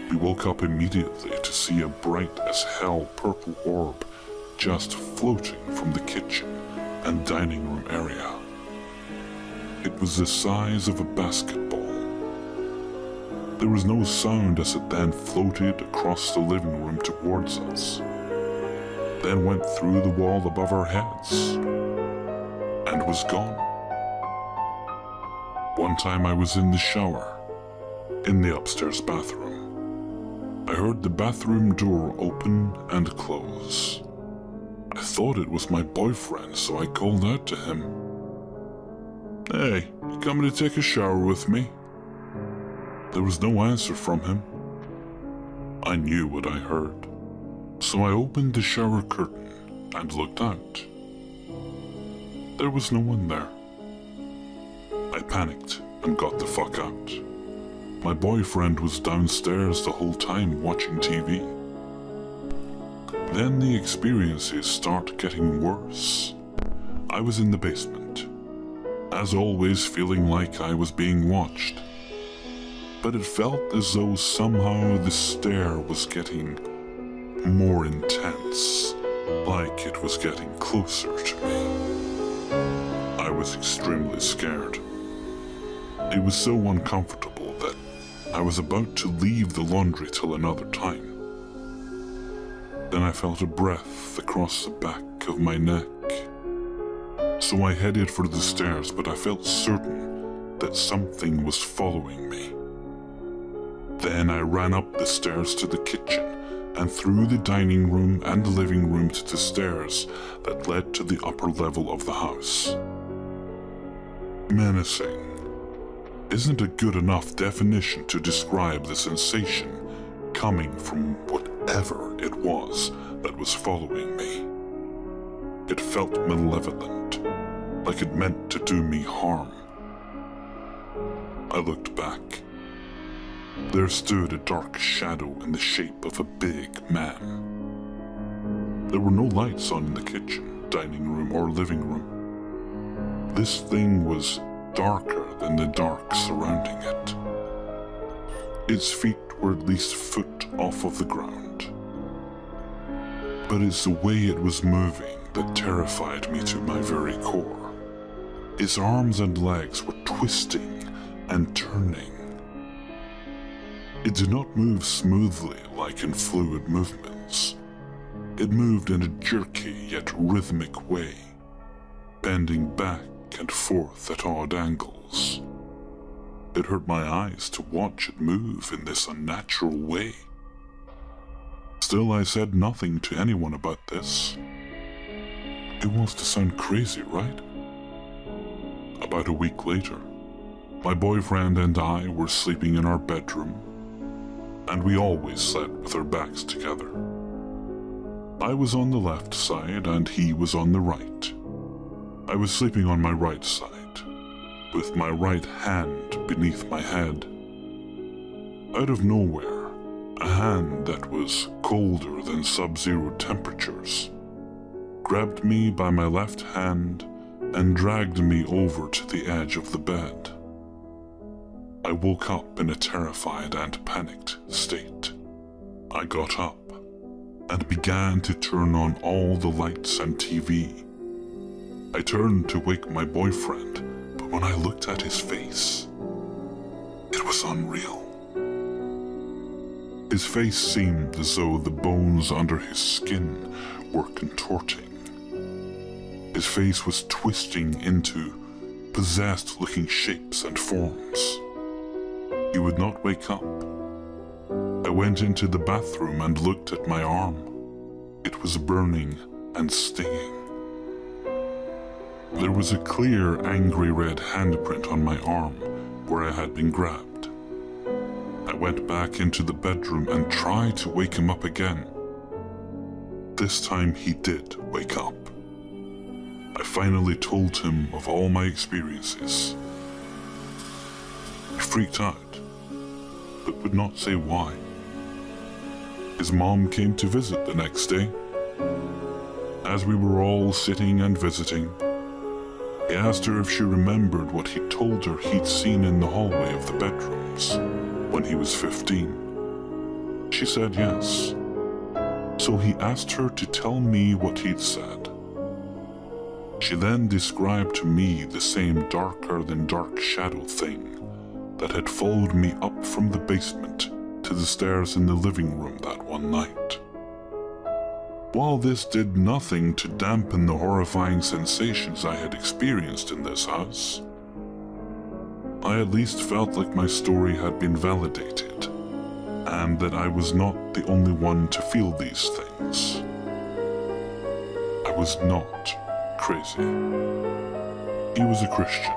We woke up immediately to see a bright as hell purple orb just floating from the kitchen and dining room area. It was the size of a basketball. There was no sound as it then floated across the living room towards us, then went through the wall above our heads, and was gone. One time I was in the shower, in the upstairs bathroom. I heard the bathroom door open and close. I thought it was my boyfriend, so I called out to him. "Hey, you coming to take a shower with me?" There was no answer from him. I knew what I heard, so I opened the shower curtain and looked out. There was no one there. I panicked and got the fuck out. My boyfriend was downstairs the whole time watching TV. Then the experiences start getting worse. I was in the basement, as always feeling like I was being watched. But it felt as though somehow the stare was getting more intense, like it was getting closer to me. I was extremely scared. It was so uncomfortable that I was about to leave the laundry till another time. Then I felt a breath across the back of my neck. So I headed for the stairs, but I felt certain that something was following me. Then I ran up the stairs to the kitchen and through the dining room and the living room to the stairs that led to the upper level of the house. Menacing isn't a good enough definition to describe the sensation coming from whatever it was that was following me. It felt malevolent, like it meant to do me harm. I looked back. There stood a dark shadow in the shape of a big man. There were no lights on in the kitchen, dining room, or living room. This thing was darker than the dark surrounding it. Its feet were at least a foot off of the ground. But it's the way it was moving that terrified me to my very core. Its arms and legs were twisting and turning. It did not move smoothly like in fluid movements. It moved in a jerky yet rhythmic way, bending back and forth at odd angles. It hurt my eyes to watch it move in this unnatural way. Still, I said nothing to anyone about this. It wants to sound crazy, right? About a week later, my boyfriend and I were sleeping in our bedroom, and we always slept with our backs together. I was on the left side and he was on the right. I was sleeping on my right side, with my right hand beneath my head. Out of nowhere, a hand that was colder than sub-zero temperatures grabbed me by my left hand and dragged me over to the edge of the bed. I woke up in a terrified and panicked state. I got up and began to turn on all the lights and TV. I turned to wake my boyfriend, but when I looked at his face, it was unreal. His face seemed as though the bones under his skin were contorting. His face was twisting into possessed-looking shapes and forms. He would not wake up. I went into the bathroom and looked at my arm. It was burning and stinging. There was a clear, angry red handprint on my arm where I had been grabbed. I went back into the bedroom and tried to wake him up again. This time he did wake up. I finally told him of all my experiences. He freaked out, but would not say why. His mom came to visit the next day. As we were all sitting and visiting, he asked her if she remembered what he told her he'd seen in the hallway of the bedrooms when he was 15. She said yes. So he asked her to tell me what he'd said. She then described to me the same darker than dark shadow thing that had followed me up from the basement to the stairs in the living room that one night. While this did nothing to dampen the horrifying sensations I had experienced in this house, I at least felt like my story had been validated, and that I was not the only one to feel these things. I was not crazy. He was a Christian,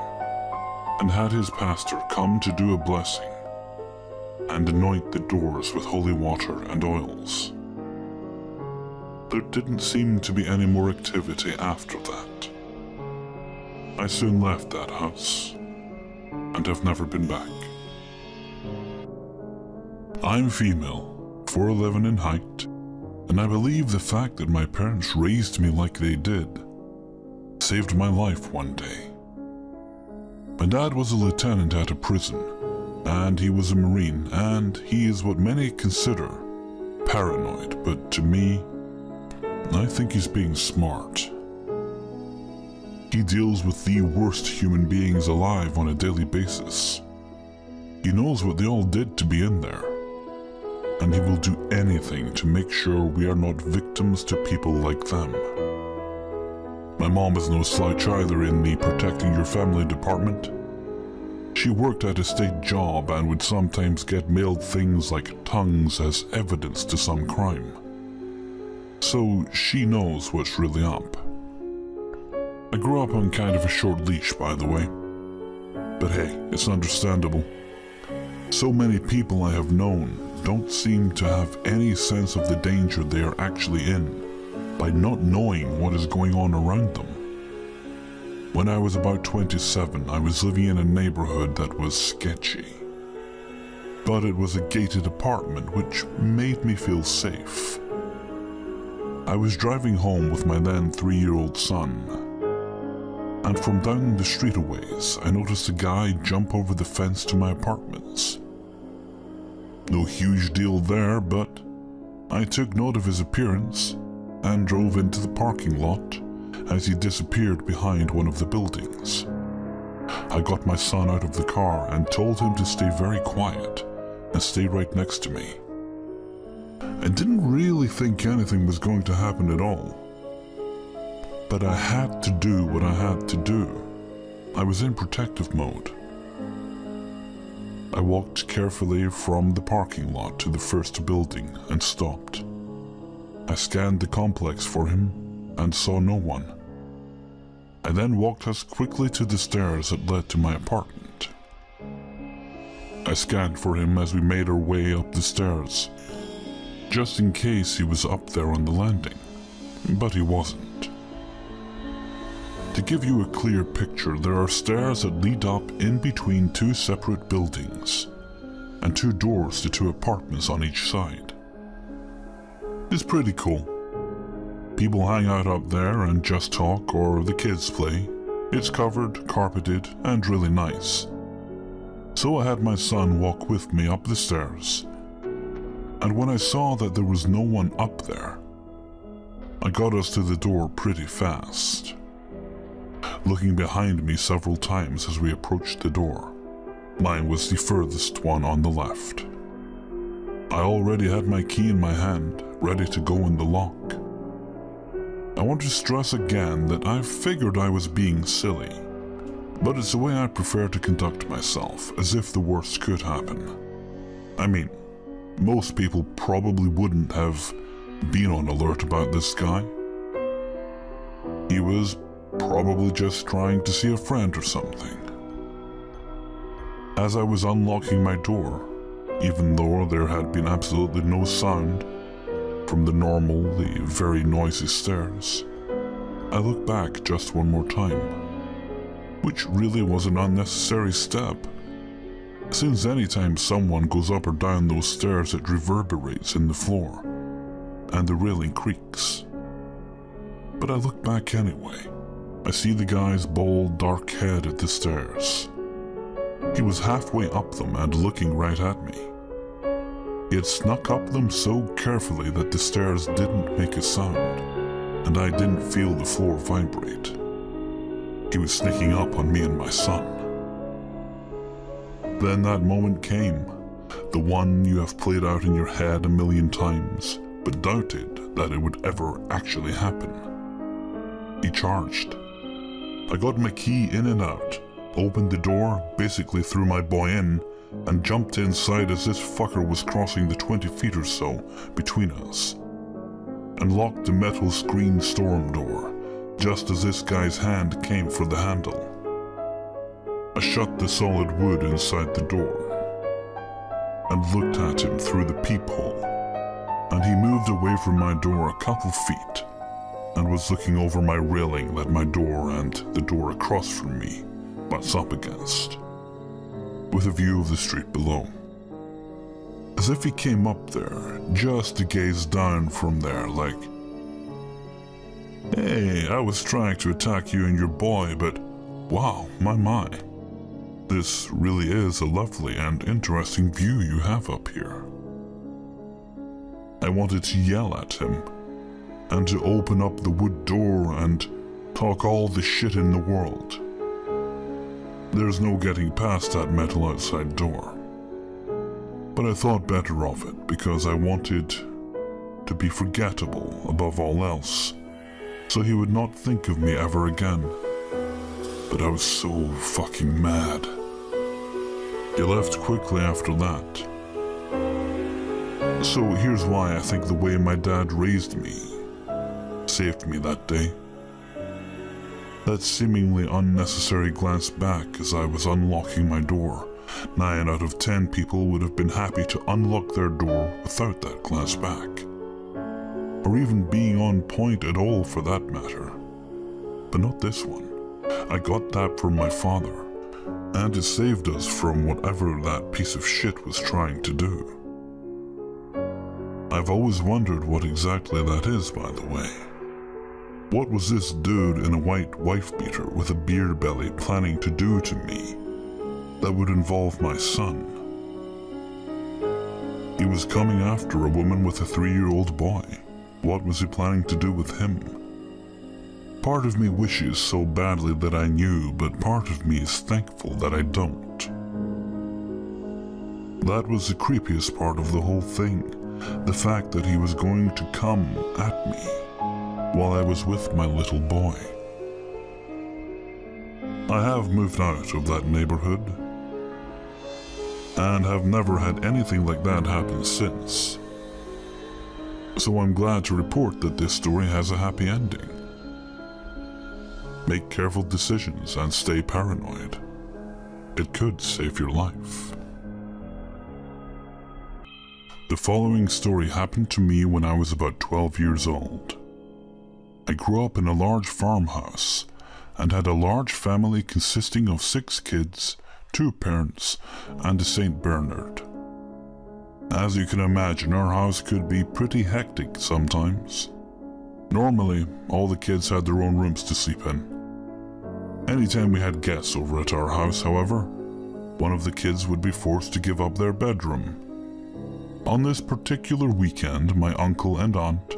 and had his pastor come to do a blessing and anoint the doors with holy water and oils. There didn't seem to be any more activity after that. I soon left that house, and have never been back. I'm female, 4'11" in height, and I believe the fact that my parents raised me like they did saved my life one day. My dad was a lieutenant at a prison, and he was a Marine, and he is what many consider paranoid, but to me, I think he's being smart. He deals with the worst human beings alive on a daily basis. He knows what they all did to be in there, and he will do anything to make sure we are not victims to people like them. My mom is no slouch either in the protecting your family department. She worked at a state job and would sometimes get mailed things like tongues as evidence to some crime. So she knows what's really up. I grew up on kind of a short leash, by the way. But hey, it's understandable. So many people I have known don't seem to have any sense of the danger they are actually in by not knowing what is going on around them. When I was about 27, I was living in a neighborhood that was sketchy. But it was a gated apartment, which made me feel safe. I was driving home with my then 3-year-old son, and from down the street a ways, I noticed a guy jump over the fence to my apartments. No huge deal there, but I took note of his appearance and drove into the parking lot as he disappeared behind one of the buildings. I got my son out of the car and told him to stay very quiet and stay right next to me. I didn't really think anything was going to happen at all, but I had to do what I had to do. I was in protective mode. I walked carefully from the parking lot to the first building and stopped. I scanned the complex for him and saw no one. I then walked as quickly to the stairs that led to my apartment. I scanned for him as we made our way up the stairs, just in case he was up there on the landing, but he wasn't. To give you a clear picture, there are stairs that lead up in between 2 separate buildings, and 2 doors to 2 apartments on each side. It's pretty cool. People hang out up there and just talk, or the kids play. It's covered, carpeted, and really nice. So I had my son walk with me up the stairs, and when I saw that there was no one up there, I got us to the door pretty fast, looking behind me several times as we approached the door. Mine was the furthest one on the left. I already had my key in my hand, ready to go in the lock. I want to stress again that I figured I was being silly, but it's the way I prefer to conduct myself, as if the worst could happen. I mean, most people probably wouldn't have been on alert about this guy. He was probably just trying to see a friend or something. As I was unlocking my door, even though there had been absolutely no sound from the very noisy stairs, I looked back just one more time, which really was an unnecessary step, since anytime someone goes up or down those stairs it reverberates in the floor, and the railing creaks. But I look back anyway. I see the guy's bald, dark head at the stairs. He was halfway up them and looking right at me. He had snuck up them so carefully that the stairs didn't make a sound, and I didn't feel the floor vibrate. He was sneaking up on me and my son. Then that moment came, the one you have played out in your head a million times, but doubted that it would ever actually happen. He charged. I got my key in and out, opened the door, basically threw my boy in, and jumped inside as this fucker was crossing the 20 feet or so between us, and locked the metal screen storm door just as this guy's hand came for the handle. I shut the solid wood inside the door and looked at him through the peephole, and he moved away from my door a couple feet and was looking over my railing that my door and the door across from me butts up against, with a view of the street below. As if he came up there just to gaze down from there like, "Hey, I was trying to attack you and your boy, but wow, my. This really is a lovely and interesting view you have up here." I wanted to yell at him and to open up the wood door and talk all the shit in the world. There's no getting past that metal outside door. But I thought better of it because I wanted to be forgettable above all else, so he would not think of me ever again. But I was so fucking mad. He left quickly after that. So here's why I think the way my dad raised me saved me that day. That seemingly unnecessary glance back as I was unlocking my door. 9 out of 10 people would have been happy to unlock their door without that glance back, or even being on point at all for that matter. But not this one. I got that from my father, and it saved us from whatever that piece of shit was trying to do. I've always wondered what exactly that is, by the way. What was this dude in a white wife-beater with a beer belly planning to do to me that would involve my son? He was coming after a woman with a 3-year-old boy. What was he planning to do with him? Part of me wishes so badly that I knew, but part of me is thankful that I don't. That was the creepiest part of the whole thing, the fact that he was going to come at me while I was with my little boy. I have moved out of that neighborhood and have never had anything like that happen since. So I'm glad to report that this story has a happy ending. Make careful decisions and stay paranoid. It could save your life. The following story happened to me when I was about 12 years old. I grew up in a large farmhouse and had a large family consisting of 6 kids, 2 parents, and a Saint Bernard. As you can imagine, our house could be pretty hectic sometimes. Normally, all the kids had their own rooms to sleep in. Anytime we had guests over at our house, however, one of the kids would be forced to give up their bedroom. On this particular weekend, my uncle and aunt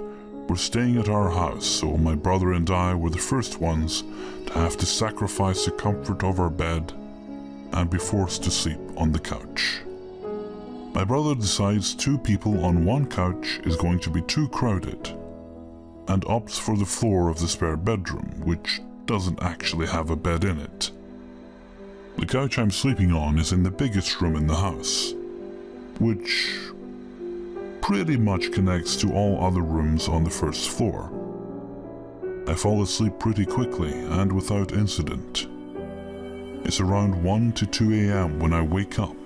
were staying at our house, so my brother and I were the first ones to have to sacrifice the comfort of our bed and be forced to sleep on the couch. My brother decides 2 people on one couch is going to be too crowded and opts for the floor of the spare bedroom, which doesn't actually have a bed in it. The couch I'm sleeping on is in the biggest room in the house, which pretty much connects to all other rooms on the first floor. I fall asleep pretty quickly and without incident. It's around 1 to 2 a.m. when I wake up,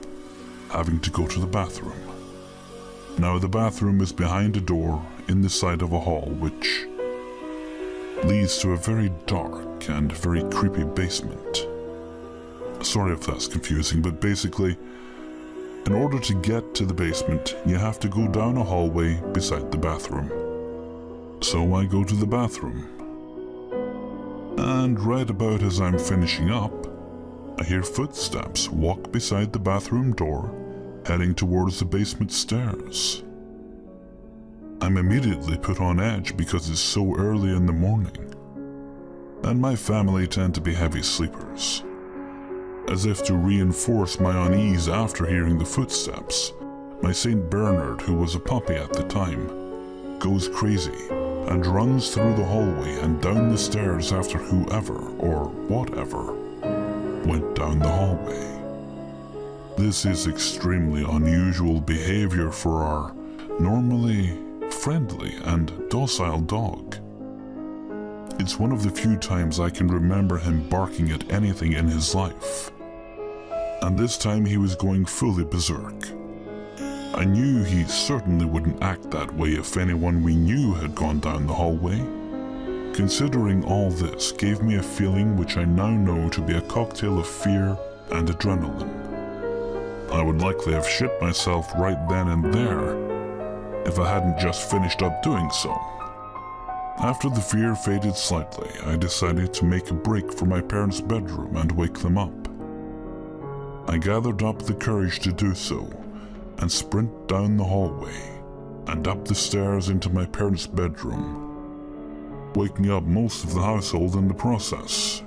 having to go to the bathroom. Now the bathroom is behind a door in the side of a hall which leads to a very dark and very creepy basement. Sorry if that's confusing, but basically, in order to get to the basement, you have to go down a hallway beside the bathroom. So I go to the bathroom. And right about as I'm finishing up, I hear footsteps walk beside the bathroom door, heading towards the basement stairs. I'm immediately put on edge because it's so early in the morning, and my family tend to be heavy sleepers. As if to reinforce my unease after hearing the footsteps, my Saint Bernard, who was a puppy at the time, goes crazy and runs through the hallway and down the stairs after whoever or whatever went down the hallway. This is extremely unusual behavior for our normally friendly and docile dog. It's one of the few times I can remember him barking at anything in his life. And this time he was going fully berserk. I knew he certainly wouldn't act that way if anyone we knew had gone down the hallway. Considering all this gave me a feeling which I now know to be a cocktail of fear and adrenaline. I would likely have shit myself right then and there if I hadn't just finished up doing so. After the fear faded slightly, I decided to make a break for my parents' bedroom and wake them up. I gathered up the courage to do so and sprint down the hallway and up the stairs into my parents' bedroom, waking up most of the household in the process.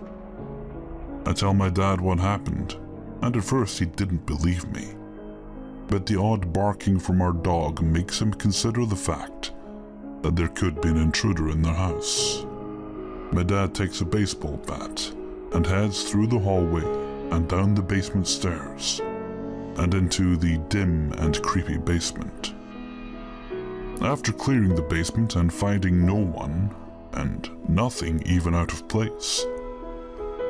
I tell my dad what happened, and at first he didn't believe me. But the odd barking from our dog makes him consider the fact that there could be an intruder in their house. My dad takes a baseball bat and heads through the hallway and down the basement stairs and into the dim and creepy basement. After clearing the basement and finding no one, and nothing even out of place,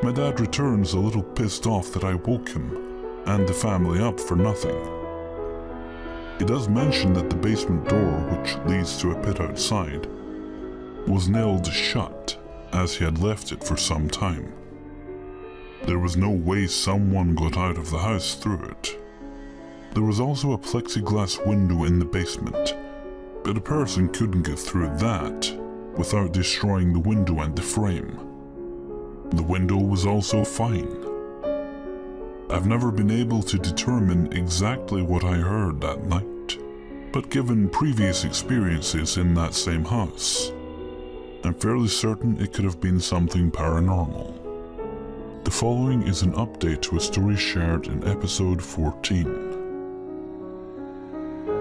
my dad returns a little pissed off that I woke him and the family up for nothing. He does mention that the basement door, which leads to a pit outside, was nailed shut as he had left it for some time. There was no way someone got out of the house through it. There was also a plexiglass window in the basement, but a person couldn't get through that without destroying the window and the frame. The window was also fine. I've never been able to determine exactly what I heard that night, but given previous experiences in that same house, I'm fairly certain it could have been something paranormal. The following is an update to a story shared in episode 14.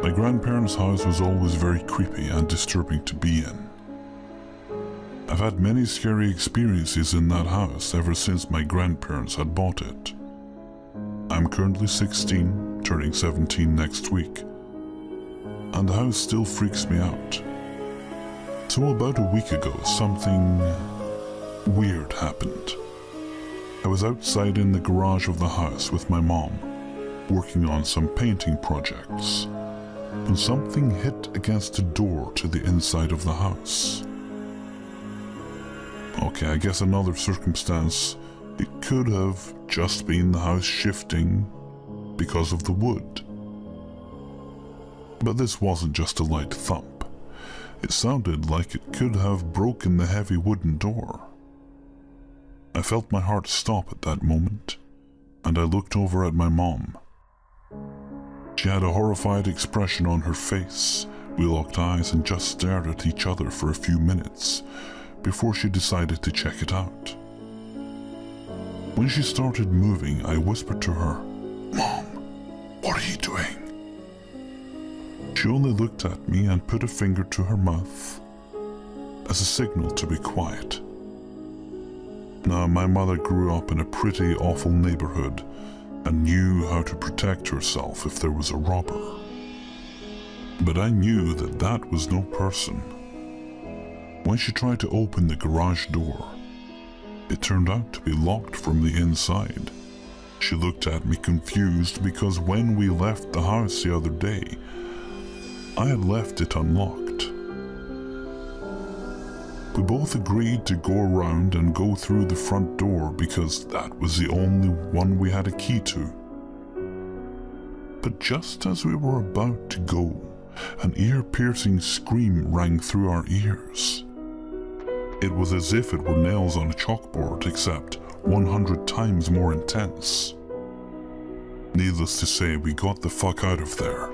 My grandparents' house was always very creepy and disturbing to be in. I've had many scary experiences in that house ever since my grandparents had bought it. I'm currently 16, turning 17 next week, and the house still freaks me out. So about a week ago, something weird happened. I was outside in the garage of the house with my mom, working on some painting projects, and something hit against the door to the inside of the house. Okay, I guess another circumstance, it could have just been the house shifting because of the wood. But this wasn't just a light thump. It sounded like it could have broken the heavy wooden door. I felt my heart stop at that moment, and I looked over at my mom. She had a horrified expression on her face. We locked eyes and just stared at each other for a few minutes before she decided to check it out. When she started moving, I whispered to her, "Mom, what are you doing?" She only looked at me and put a finger to her mouth as a signal to be quiet. Now, my mother grew up in a pretty awful neighborhood and knew how to protect herself if there was a robber. But I knew that that was no person. When she tried to open the garage door, it turned out to be locked from the inside. She looked at me confused because when we left the house the other day, I had left it unlocked. We both agreed to go around and go through the front door because that was the only one we had a key to. But just as we were about to go, an ear-piercing scream rang through our ears. It was as if it were nails on a chalkboard, except 100 times more intense. Needless to say, we got the fuck out of there.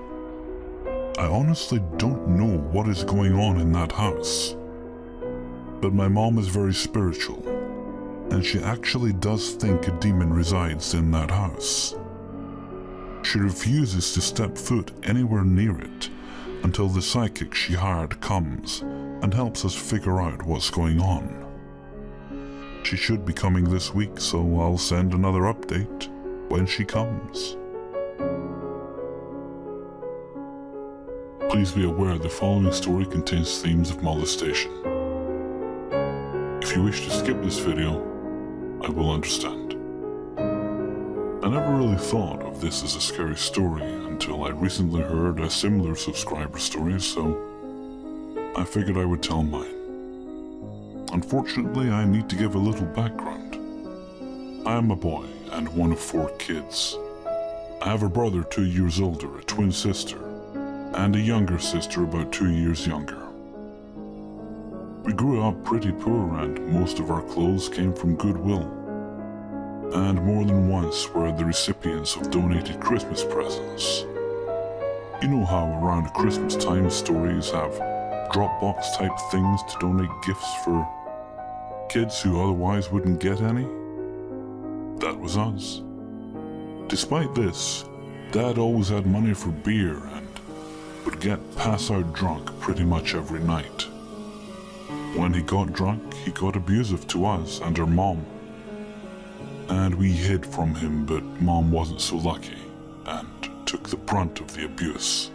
I honestly don't know what is going on in that house. But my mom is very spiritual, and she actually does think a demon resides in that house. She refuses to step foot anywhere near it until the psychic she hired comes and helps us figure out what's going on. She should be coming this week, so I'll send another update when she comes. Please be aware the following story contains themes of molestation. If you wish to skip this video, I will understand. I never really thought of this as a scary story until I recently heard a similar subscriber story, so I figured I would tell mine. Unfortunately, I need to give a little background. I am a boy and one of 4 kids. I have a brother 2 years older, a twin sister, and a younger sister about 2 years younger. We grew up pretty poor and most of our clothes came from Goodwill. And more than once were the recipients of donated Christmas presents. You know how around Christmas time stories have Dropbox type things to donate gifts for kids who otherwise wouldn't get any? That was us. Despite this, Dad always had money for beer and would get pass-out drunk pretty much every night. When he got drunk, he got abusive to us and our mom. And we hid from him, but Mom wasn't so lucky and took the brunt of the abuse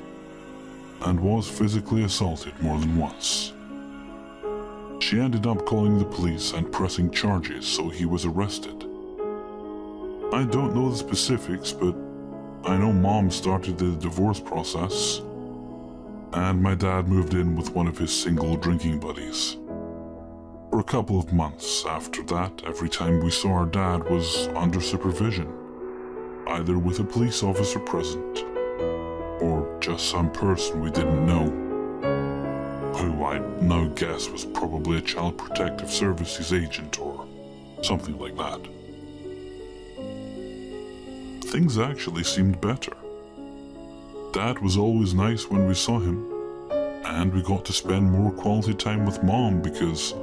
and was physically assaulted more than once. She ended up calling the police and pressing charges, so he was arrested. I don't know the specifics, but I know Mom started the divorce process and my dad moved in with one of his single drinking buddies. For a couple of months after that, every time we saw our dad was under supervision, either with a police officer present or just some person we didn't know, who I now guess was probably a Child Protective Services agent or something like that. Things actually seemed better. Dad was always nice when we saw him, and we got to spend more quality time with Mom because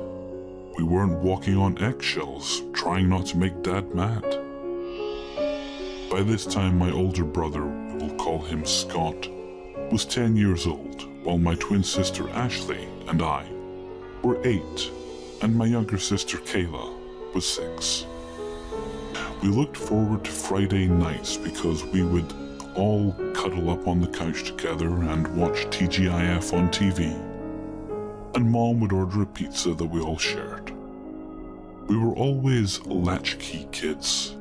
we weren't walking on eggshells, trying not to make Dad mad. By this time, my older brother, we'll call him Scott, was 10 years old, while my twin sister Ashley and I were 8, and my younger sister Kayla was 6. We looked forward to Friday nights because we would all cuddle up on the couch together and watch TGIF on TV. And Mom would order a pizza that we all shared. We were always latchkey kids,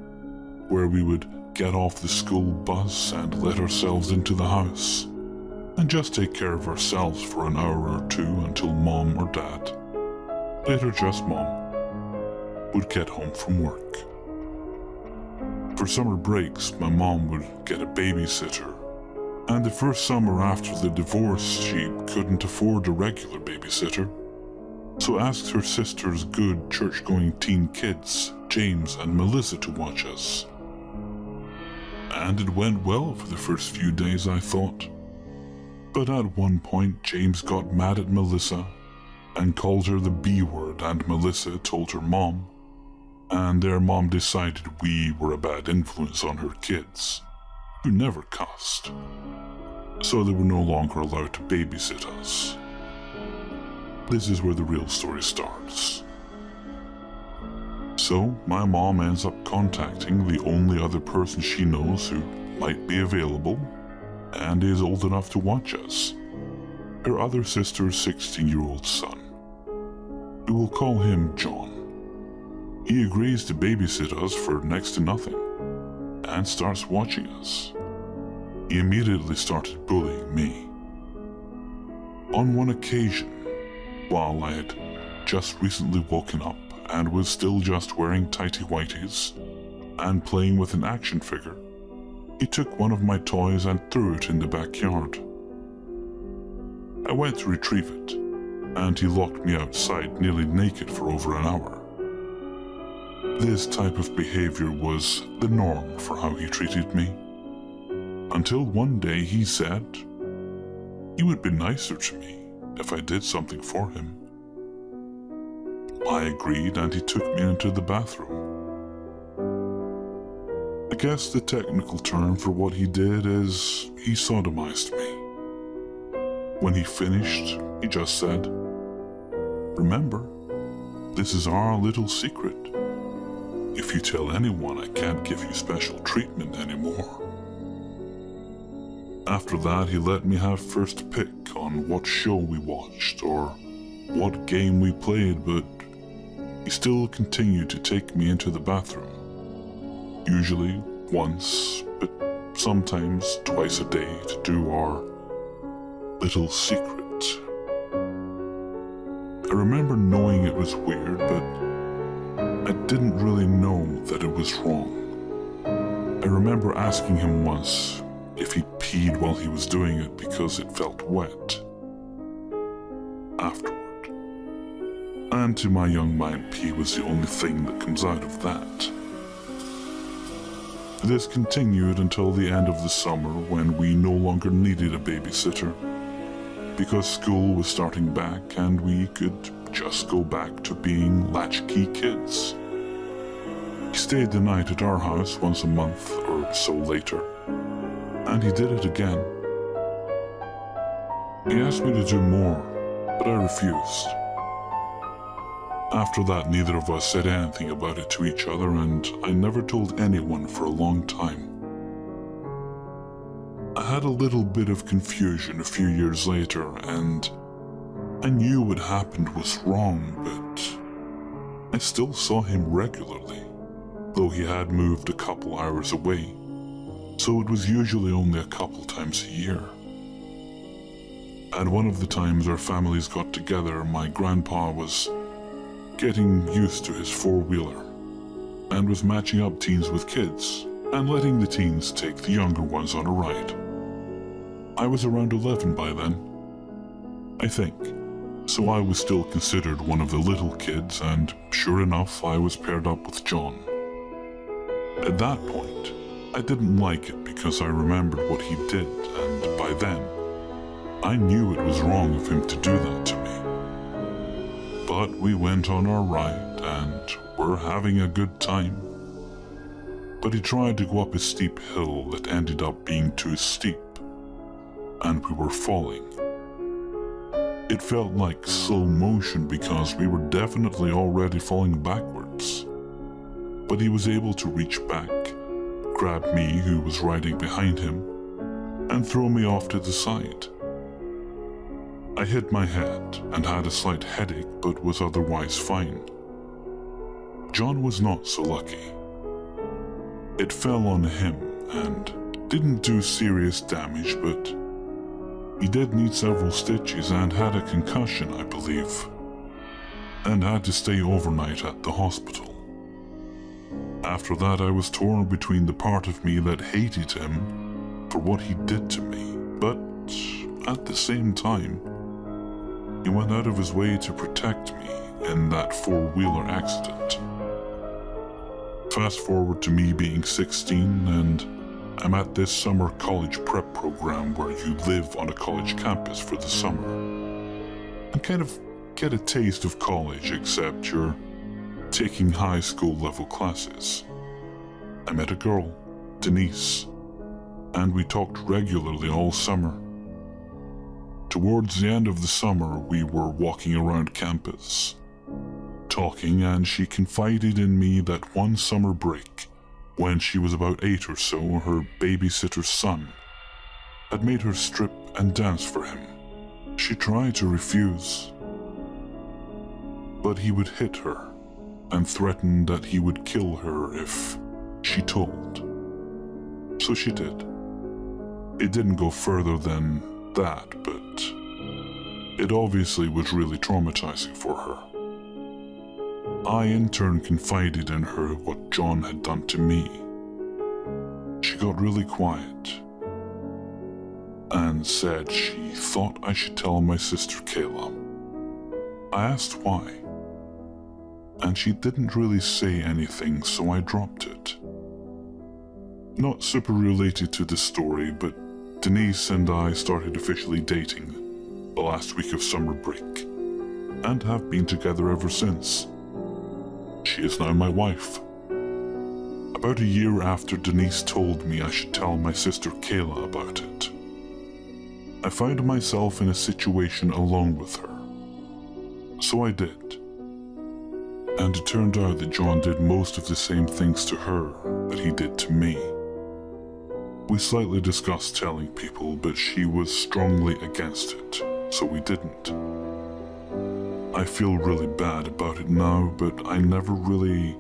where we would get off the school bus and let ourselves into the house, and just take care of ourselves for an hour or 2 until Mom or Dad, later just Mom, would get home from work. For summer breaks, my mom would get a babysitter, and the first summer after the divorce, she couldn't afford a regular babysitter, so asked her sister's good church-going teen kids, James and Melissa, to watch us. And it went well for the first few days, I thought. But at one point, James got mad at Melissa and called her the B word, and Melissa told her mom, and their mom decided we were a bad influence on her kids, who never cussed, so they were no longer allowed to babysit us. This is where the real story starts. So, my mom ends up contacting the only other person she knows who might be available and is old enough to watch us, her other sister's 16-year-old son. We will call him John. He agrees to babysit us for next to nothing and starts watching us. He immediately started bullying me. On one occasion, while I had just recently woken up and was still just wearing tighty-whities and playing with an action figure, he took one of my toys and threw it in the backyard. I went to retrieve it, and he locked me outside nearly naked for over an hour. This type of behavior was the norm for how he treated me, until one day he said he would be nicer to me if I did something for him. I agreed, and he took me into the bathroom. I guess the technical term for what he did is he sodomized me. When he finished, he just said, "Remember, this is our little secret. If you tell anyone, I can't give you special treatment anymore." After that, he let me have first pick on what show we watched or what game we played, but he still continued to take me into the bathroom. Usually once, but sometimes twice a day to do our little secret. I remember knowing it was weird, but I didn't really know that it was wrong. I remember asking him once if he peed while he was doing it because it felt wet afterward. And to my young mind, pee was the only thing that comes out of that. This continued until the end of the summer when we no longer needed a babysitter because school was starting back and we could just go back to being latchkey kids. He stayed the night at our house once a month or so later, and he did it again. He asked me to do more, but I refused. After that, neither of us said anything about it to each other, and I never told anyone for a long time. I had a little bit of confusion a few years later, and I knew what happened was wrong, but I still saw him regularly, though he had moved a couple hours away, so it was usually only a couple times a year. And one of the times our families got together, my grandpa was getting used to his four-wheeler and was matching up teens with kids and letting the teens take the younger ones on a ride. I was around 11 by then, I think, so I was still considered one of the little kids, and sure enough, I was paired up with John. At that point, I didn't like it because I remembered what he did, and by then, I knew it was wrong of him to do that to me. But we went on our ride and were having a good time. But he tried to go up a steep hill that ended up being too steep, and we were falling. It felt like slow motion because we were definitely already falling backwards. But he was able to reach back, grab me, who was riding behind him, and throw me off to the side. I hit my head and had a slight headache, but was otherwise fine. John was not so lucky. It fell on him and didn't do serious damage, but he did need several stitches and had a concussion, I believe, and had to stay overnight at the hospital. After that, I was torn between the part of me that hated him for what he did to me, but at the same time, he went out of his way to protect me in that four-wheeler accident. Fast forward to me being 16, and I'm at this summer college prep program where you live on a college campus for the summer and kind of get a taste of college, except you're taking high school level classes. I met a girl, Denise, and we talked regularly all summer. Towards the end of the summer, we were walking around campus, talking, and she confided in me that one summer break, when she was about 8 or so, her babysitter's son had made her strip and dance for him. She tried to refuse, but he would hit her and threatened that he would kill her if she told. So she did. It didn't go further than that, but it obviously was really traumatizing for her. I in turn confided in her what John had done to me. She got really quiet and said she thought I should tell my sister Kayla. I asked why, and she didn't really say anything, so I dropped it. Not super related to the story, but Denise and I started officially dating the last week of summer break, and have been together ever since. She is now my wife. About a year after Denise told me I should tell my sister Kayla about it, I found myself in a situation alone with her. So I did. And it turned out that John did most of the same things to her that he did to me. We slightly discussed telling people, but she was strongly against it, so we didn't. I feel really bad about it now, but I never really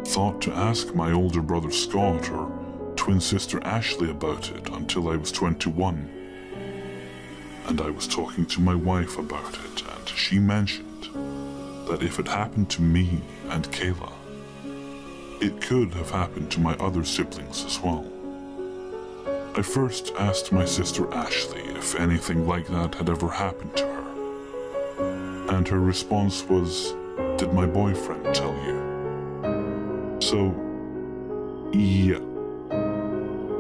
thought to ask my older brother Scott or twin sister Ashley about it until I was 21. And I was talking to my wife about it, and she mentioned that if it happened to me and Kayla, it could have happened to my other siblings as well. I first asked my sister Ashley if anything like that had ever happened to her, and her response was, "Did my boyfriend tell you?" So, yeah,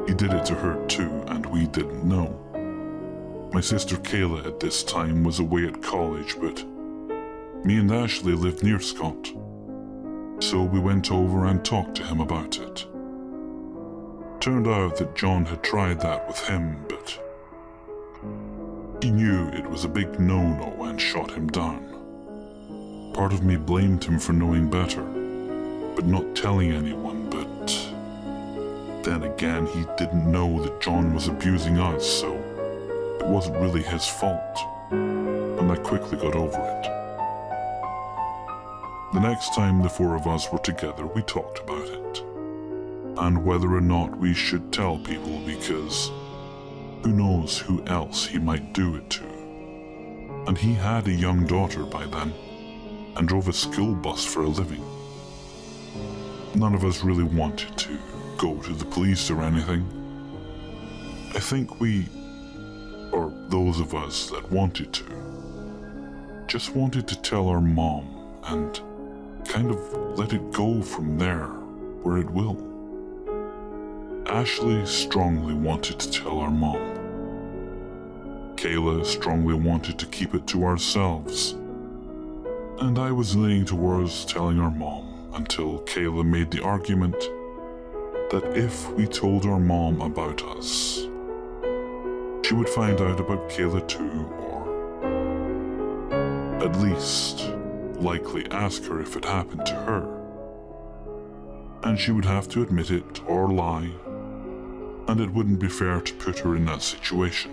he did it to her too, and we didn't know. My sister Kayla at this time was away at college, but me and Ashley lived near Scott, so we went over and talked to him about it. Turned out that John had tried that with him, but he knew it was a big no-no and shot him down. Part of me blamed him for knowing better, but not telling anyone, but then again he didn't know that John was abusing us, so it wasn't really his fault, and I quickly got over it. The next time the four of us were together, we talked about it, and whether or not we should tell people, because who knows who else he might do it to. And he had a young daughter by then, and drove a school bus for a living. None of us really wanted to go to the police or anything. I think we, or those of us that wanted to, just wanted to tell our mom and kind of let it go from there where it will. Ashley strongly wanted to tell our mom. Kayla strongly wanted to keep it to ourselves. And I was leaning towards telling our mom until Kayla made the argument that if we told our mom about us, she would find out about Kayla too, or at least likely ask her if it happened to her. And she would have to admit it or lie, and it wouldn't be fair to put her in that situation.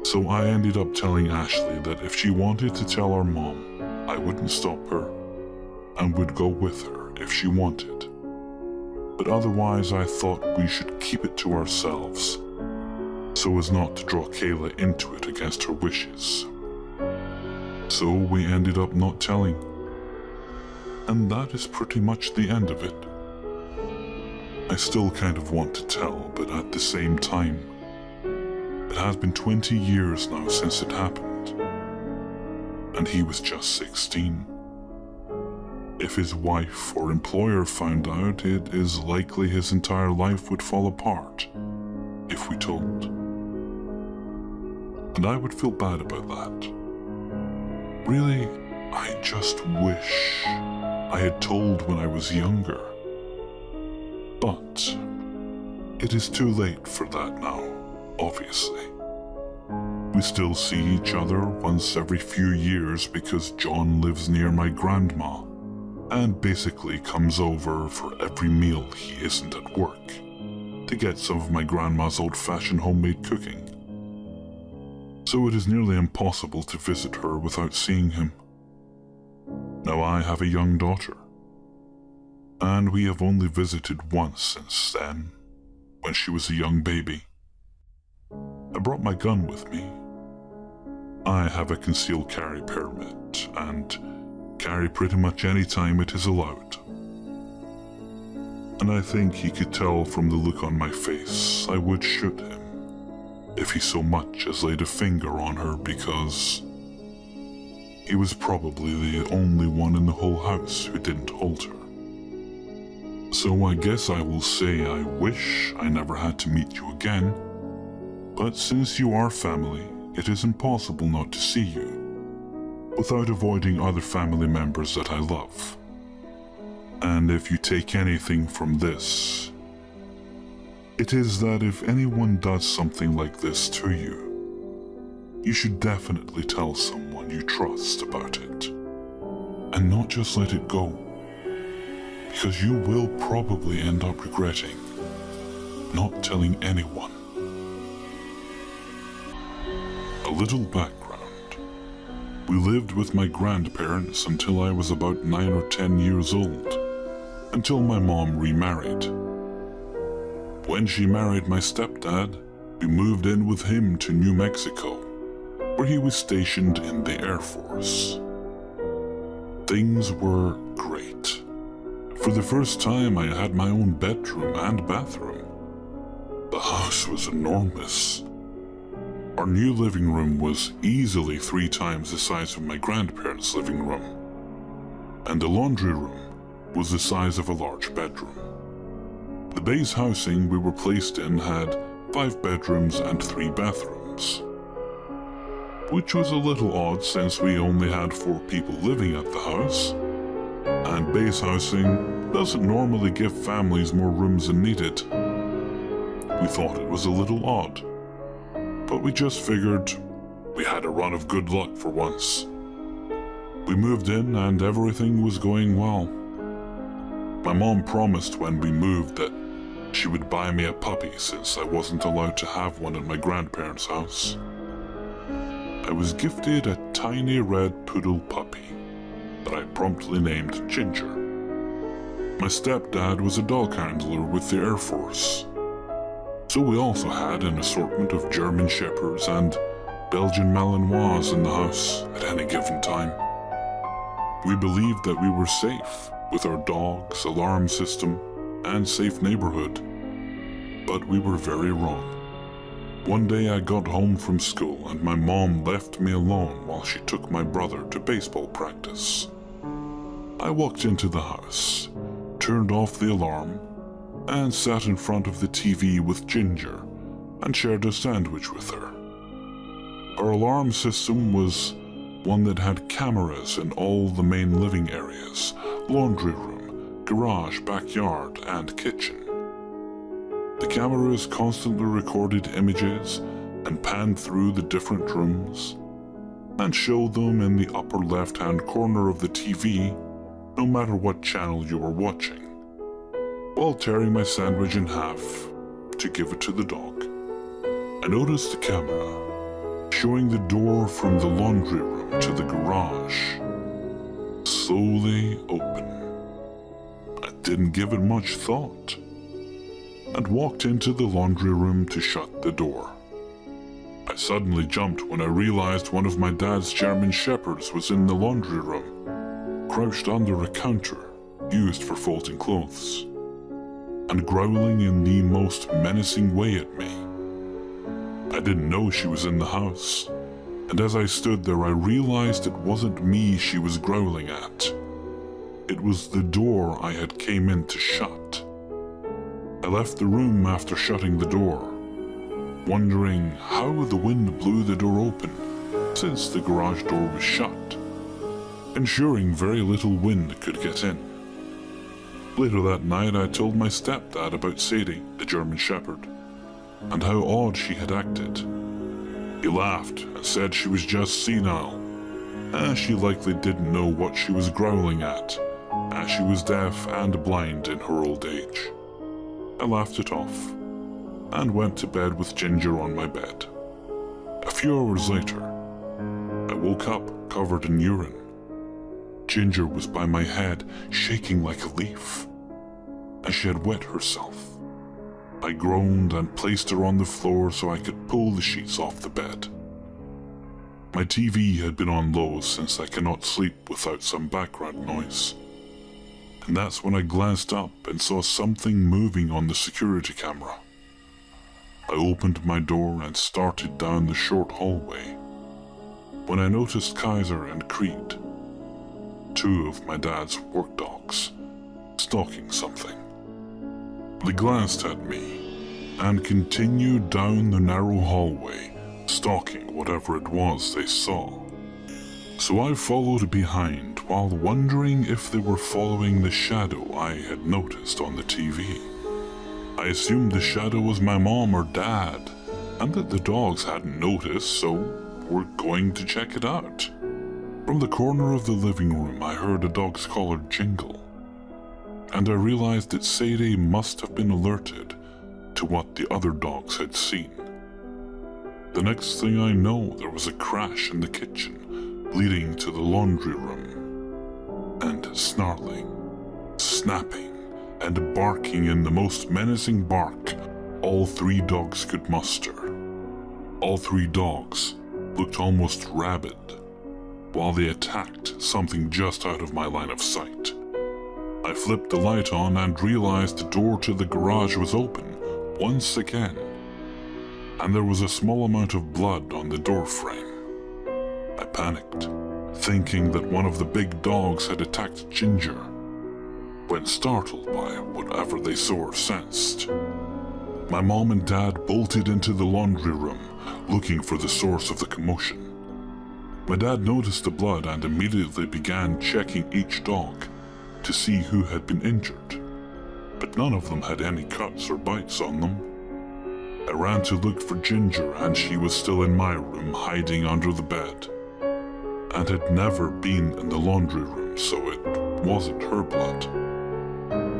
So I ended up telling Ashley that if she wanted to tell our mom, I wouldn't stop her, and would go with her if she wanted. But otherwise I thought we should keep it to ourselves, so as not to draw Kayla into it against her wishes. So we ended up not telling. And that is pretty much the end of it. I still kind of want to tell, but at the same time, it has been 20 years now since it happened, and he was just 16. If his wife or employer found out, it is likely his entire life would fall apart if we told. And I would feel bad about that. Really, I just wish I had told when I was younger. But it is too late for that now, obviously. We still see each other once every few years because John lives near my grandma and basically comes over for every meal he isn't at work to get some of my grandma's old-fashioned homemade cooking. So it is nearly impossible to visit her without seeing him. Now I have a young daughter, and we have only visited once since then, when she was a young baby. I brought my gun with me. I have a concealed carry permit, and carry pretty much any time it is allowed. And I think he could tell from the look on my face I would shoot him if he so much as laid a finger on her, because he was probably the only one in the whole house who didn't hold her. So I guess I will say I wish I never had to meet you again, but since you are family, it is impossible not to see you without avoiding other family members that I love. And if you take anything from this, it is that if anyone does something like this to you, you should definitely tell someone you trust about it, and not just let it go, because you will probably end up regretting not telling anyone. A little background. We lived with my grandparents until I was about 9 or 10 years old, until my mom remarried. When she married my stepdad, we moved in with him to New Mexico, where he was stationed in the Air Force. Things were great. For the first time, I had my own bedroom and bathroom. The house was enormous. Our new living room was easily 3 times the size of my grandparents' living room, and the laundry room was the size of a large bedroom. The base housing we were placed in had 5 bedrooms and 3 bathrooms, which was a little odd since we only had 4 people living at the house, and base housing doesn't normally give families more rooms than needed. We thought it was a little odd, but we just figured we had a run of good luck for once. We moved in and everything was going well. My mom promised when we moved that she would buy me a puppy since I wasn't allowed to have one in my grandparents' house. I was gifted a tiny red poodle puppy that I promptly named Ginger. My stepdad was a dog handler with the Air Force, so we also had an assortment of German Shepherds and Belgian Malinois in the house at any given time. We believed that we were safe with our dogs, alarm system, and safe neighborhood, but we were very wrong. One day I got home from school and my mom left me alone while she took my brother to baseball practice. I walked into the house, turned off the alarm, and sat in front of the TV with Ginger and shared a sandwich with her. Our alarm system was one that had cameras in all the main living areas, laundry room, garage, backyard, and kitchen. The cameras constantly recorded images and panned through the different rooms and showed them in the upper left-hand corner of the TV, no matter what channel you were watching, while tearing my sandwich in half to give it to the dog. I noticed the camera showing the door from the laundry room to the garage slowly open. I didn't give it much thought and walked into the laundry room to shut the door. I suddenly jumped when I realized one of my dad's German Shepherds was in the laundry room, crouched under a counter used for folding clothes, and growling in the most menacing way at me. I didn't know she was in the house, and as I stood there I realized it wasn't me she was growling at. It was the door I had came in to shut. I left the room after shutting the door, wondering how the wind blew the door open since the garage door was shut, ensuring very little wind could get in. Later that night I told my stepdad about Sadie, the German Shepherd, and how odd she had acted. He laughed and said she was just senile, as she likely didn't know what she was growling at, as she was deaf and blind in her old age. I laughed it off, and went to bed with Ginger on my bed. A few hours later, I woke up covered in urine. Ginger was by my head, shaking like a leaf, and she had wet herself. I groaned and placed her on the floor so I could pull the sheets off the bed. My TV had been on low since I cannot sleep without some background noise, and that's when I glanced up and saw something moving on the security camera. I opened my door and started down the short hallway when I noticed Kaiser and Creed, 2 of my dad's work dogs, stalking something. They glanced at me and continued down the narrow hallway, stalking whatever it was they saw. So I followed behind while wondering if they were following the shadow I had noticed on the TV. I assumed the shadow was my mom or dad, and that the dogs hadn't noticed, so were going to check it out. From the corner of the living room I heard a dog's collar jingle, and I realized that Sadie must have been alerted to what the other dogs had seen. The next thing I know, there was a crash in the kitchen, leading to the laundry room, and snarling, snapping, and barking in the most menacing bark all 3 dogs could muster. All 3 dogs looked almost rabid, while they attacked something just out of my line of sight. I flipped the light on and realized the door to the garage was open once again, and there was a small amount of blood on the door frame. I panicked, thinking that one of the big dogs had attacked Ginger, when startled by whatever they saw or sensed. My mom and dad bolted into the laundry room, looking for the source of the commotion. My dad noticed the blood and immediately began checking each dog to see who had been injured, but none of them had any cuts or bites on them. I ran to look for Ginger, and she was still in my room, hiding under the bed, and had never been in the laundry room, so it wasn't her blood.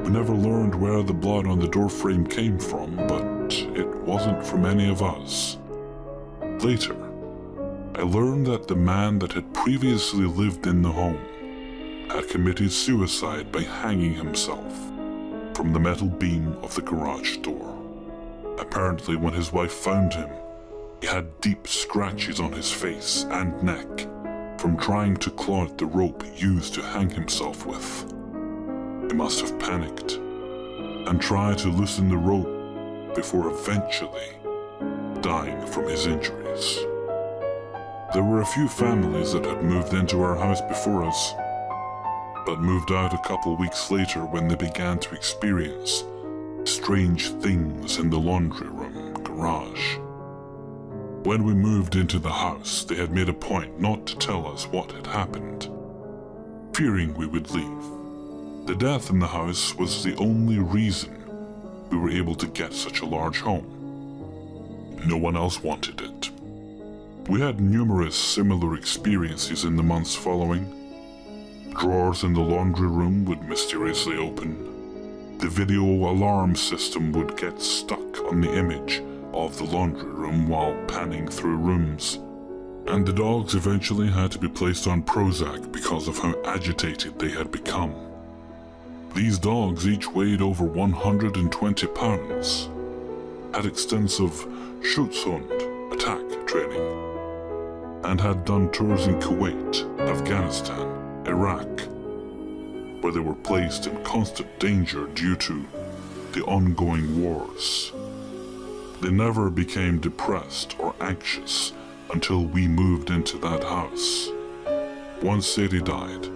We never learned where the blood on the doorframe came from, but it wasn't from any of us. Later, I learned that the man that had previously lived in the home had committed suicide by hanging himself from the metal beam of the garage door. Apparently, when his wife found him, he had deep scratches on his face and neck from trying to claw at the rope used to hang himself with. He must have panicked and tried to loosen the rope before eventually dying from his injuries. There were a few families that had moved into our house before us, but moved out a couple weeks later when they began to experience strange things in the laundry room garage. When we moved into the house, they had made a point not to tell us what had happened, fearing we would leave. The death in the house was the only reason we were able to get such a large home. No one else wanted it. We had numerous similar experiences in the months following. Drawers in the laundry room would mysteriously open. The video alarm system would get stuck on the image of the laundry room while panning through rooms. And the dogs eventually had to be placed on Prozac because of how agitated they had become. These dogs each weighed over 120 pounds, had extensive Schutzhund attack training, and had done tours in Kuwait, Afghanistan, Iraq, where they were placed in constant danger due to the ongoing wars. They never became depressed or anxious until we moved into that house. Once Sadie died,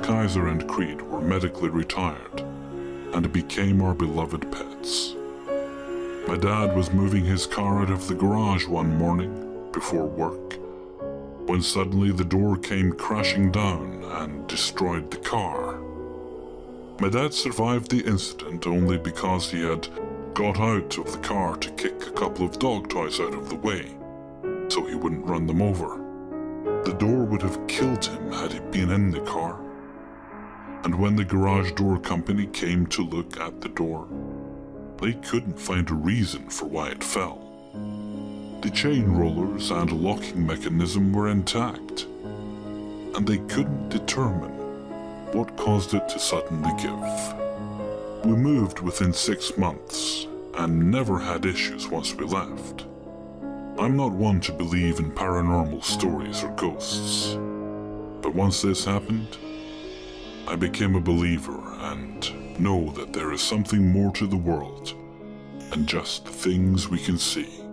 Kaiser and Creed were medically retired and became our beloved pets. My dad was moving his car out of the garage one morning before work, when suddenly the door came crashing down and destroyed the car. My dad survived the incident only because he had got out of the car to kick a couple of dog toys out of the way, so he wouldn't run them over. The door would have killed him had he been in the car. And when the garage door company came to look at the door, they couldn't find a reason for why it fell. The chain rollers and locking mechanism were intact, and they couldn't determine what caused it to suddenly give. We moved within 6 months and never had issues once we left. I'm not one to believe in paranormal stories or ghosts, but once this happened, I became a believer and know that there is something more to the world than just the things we can see.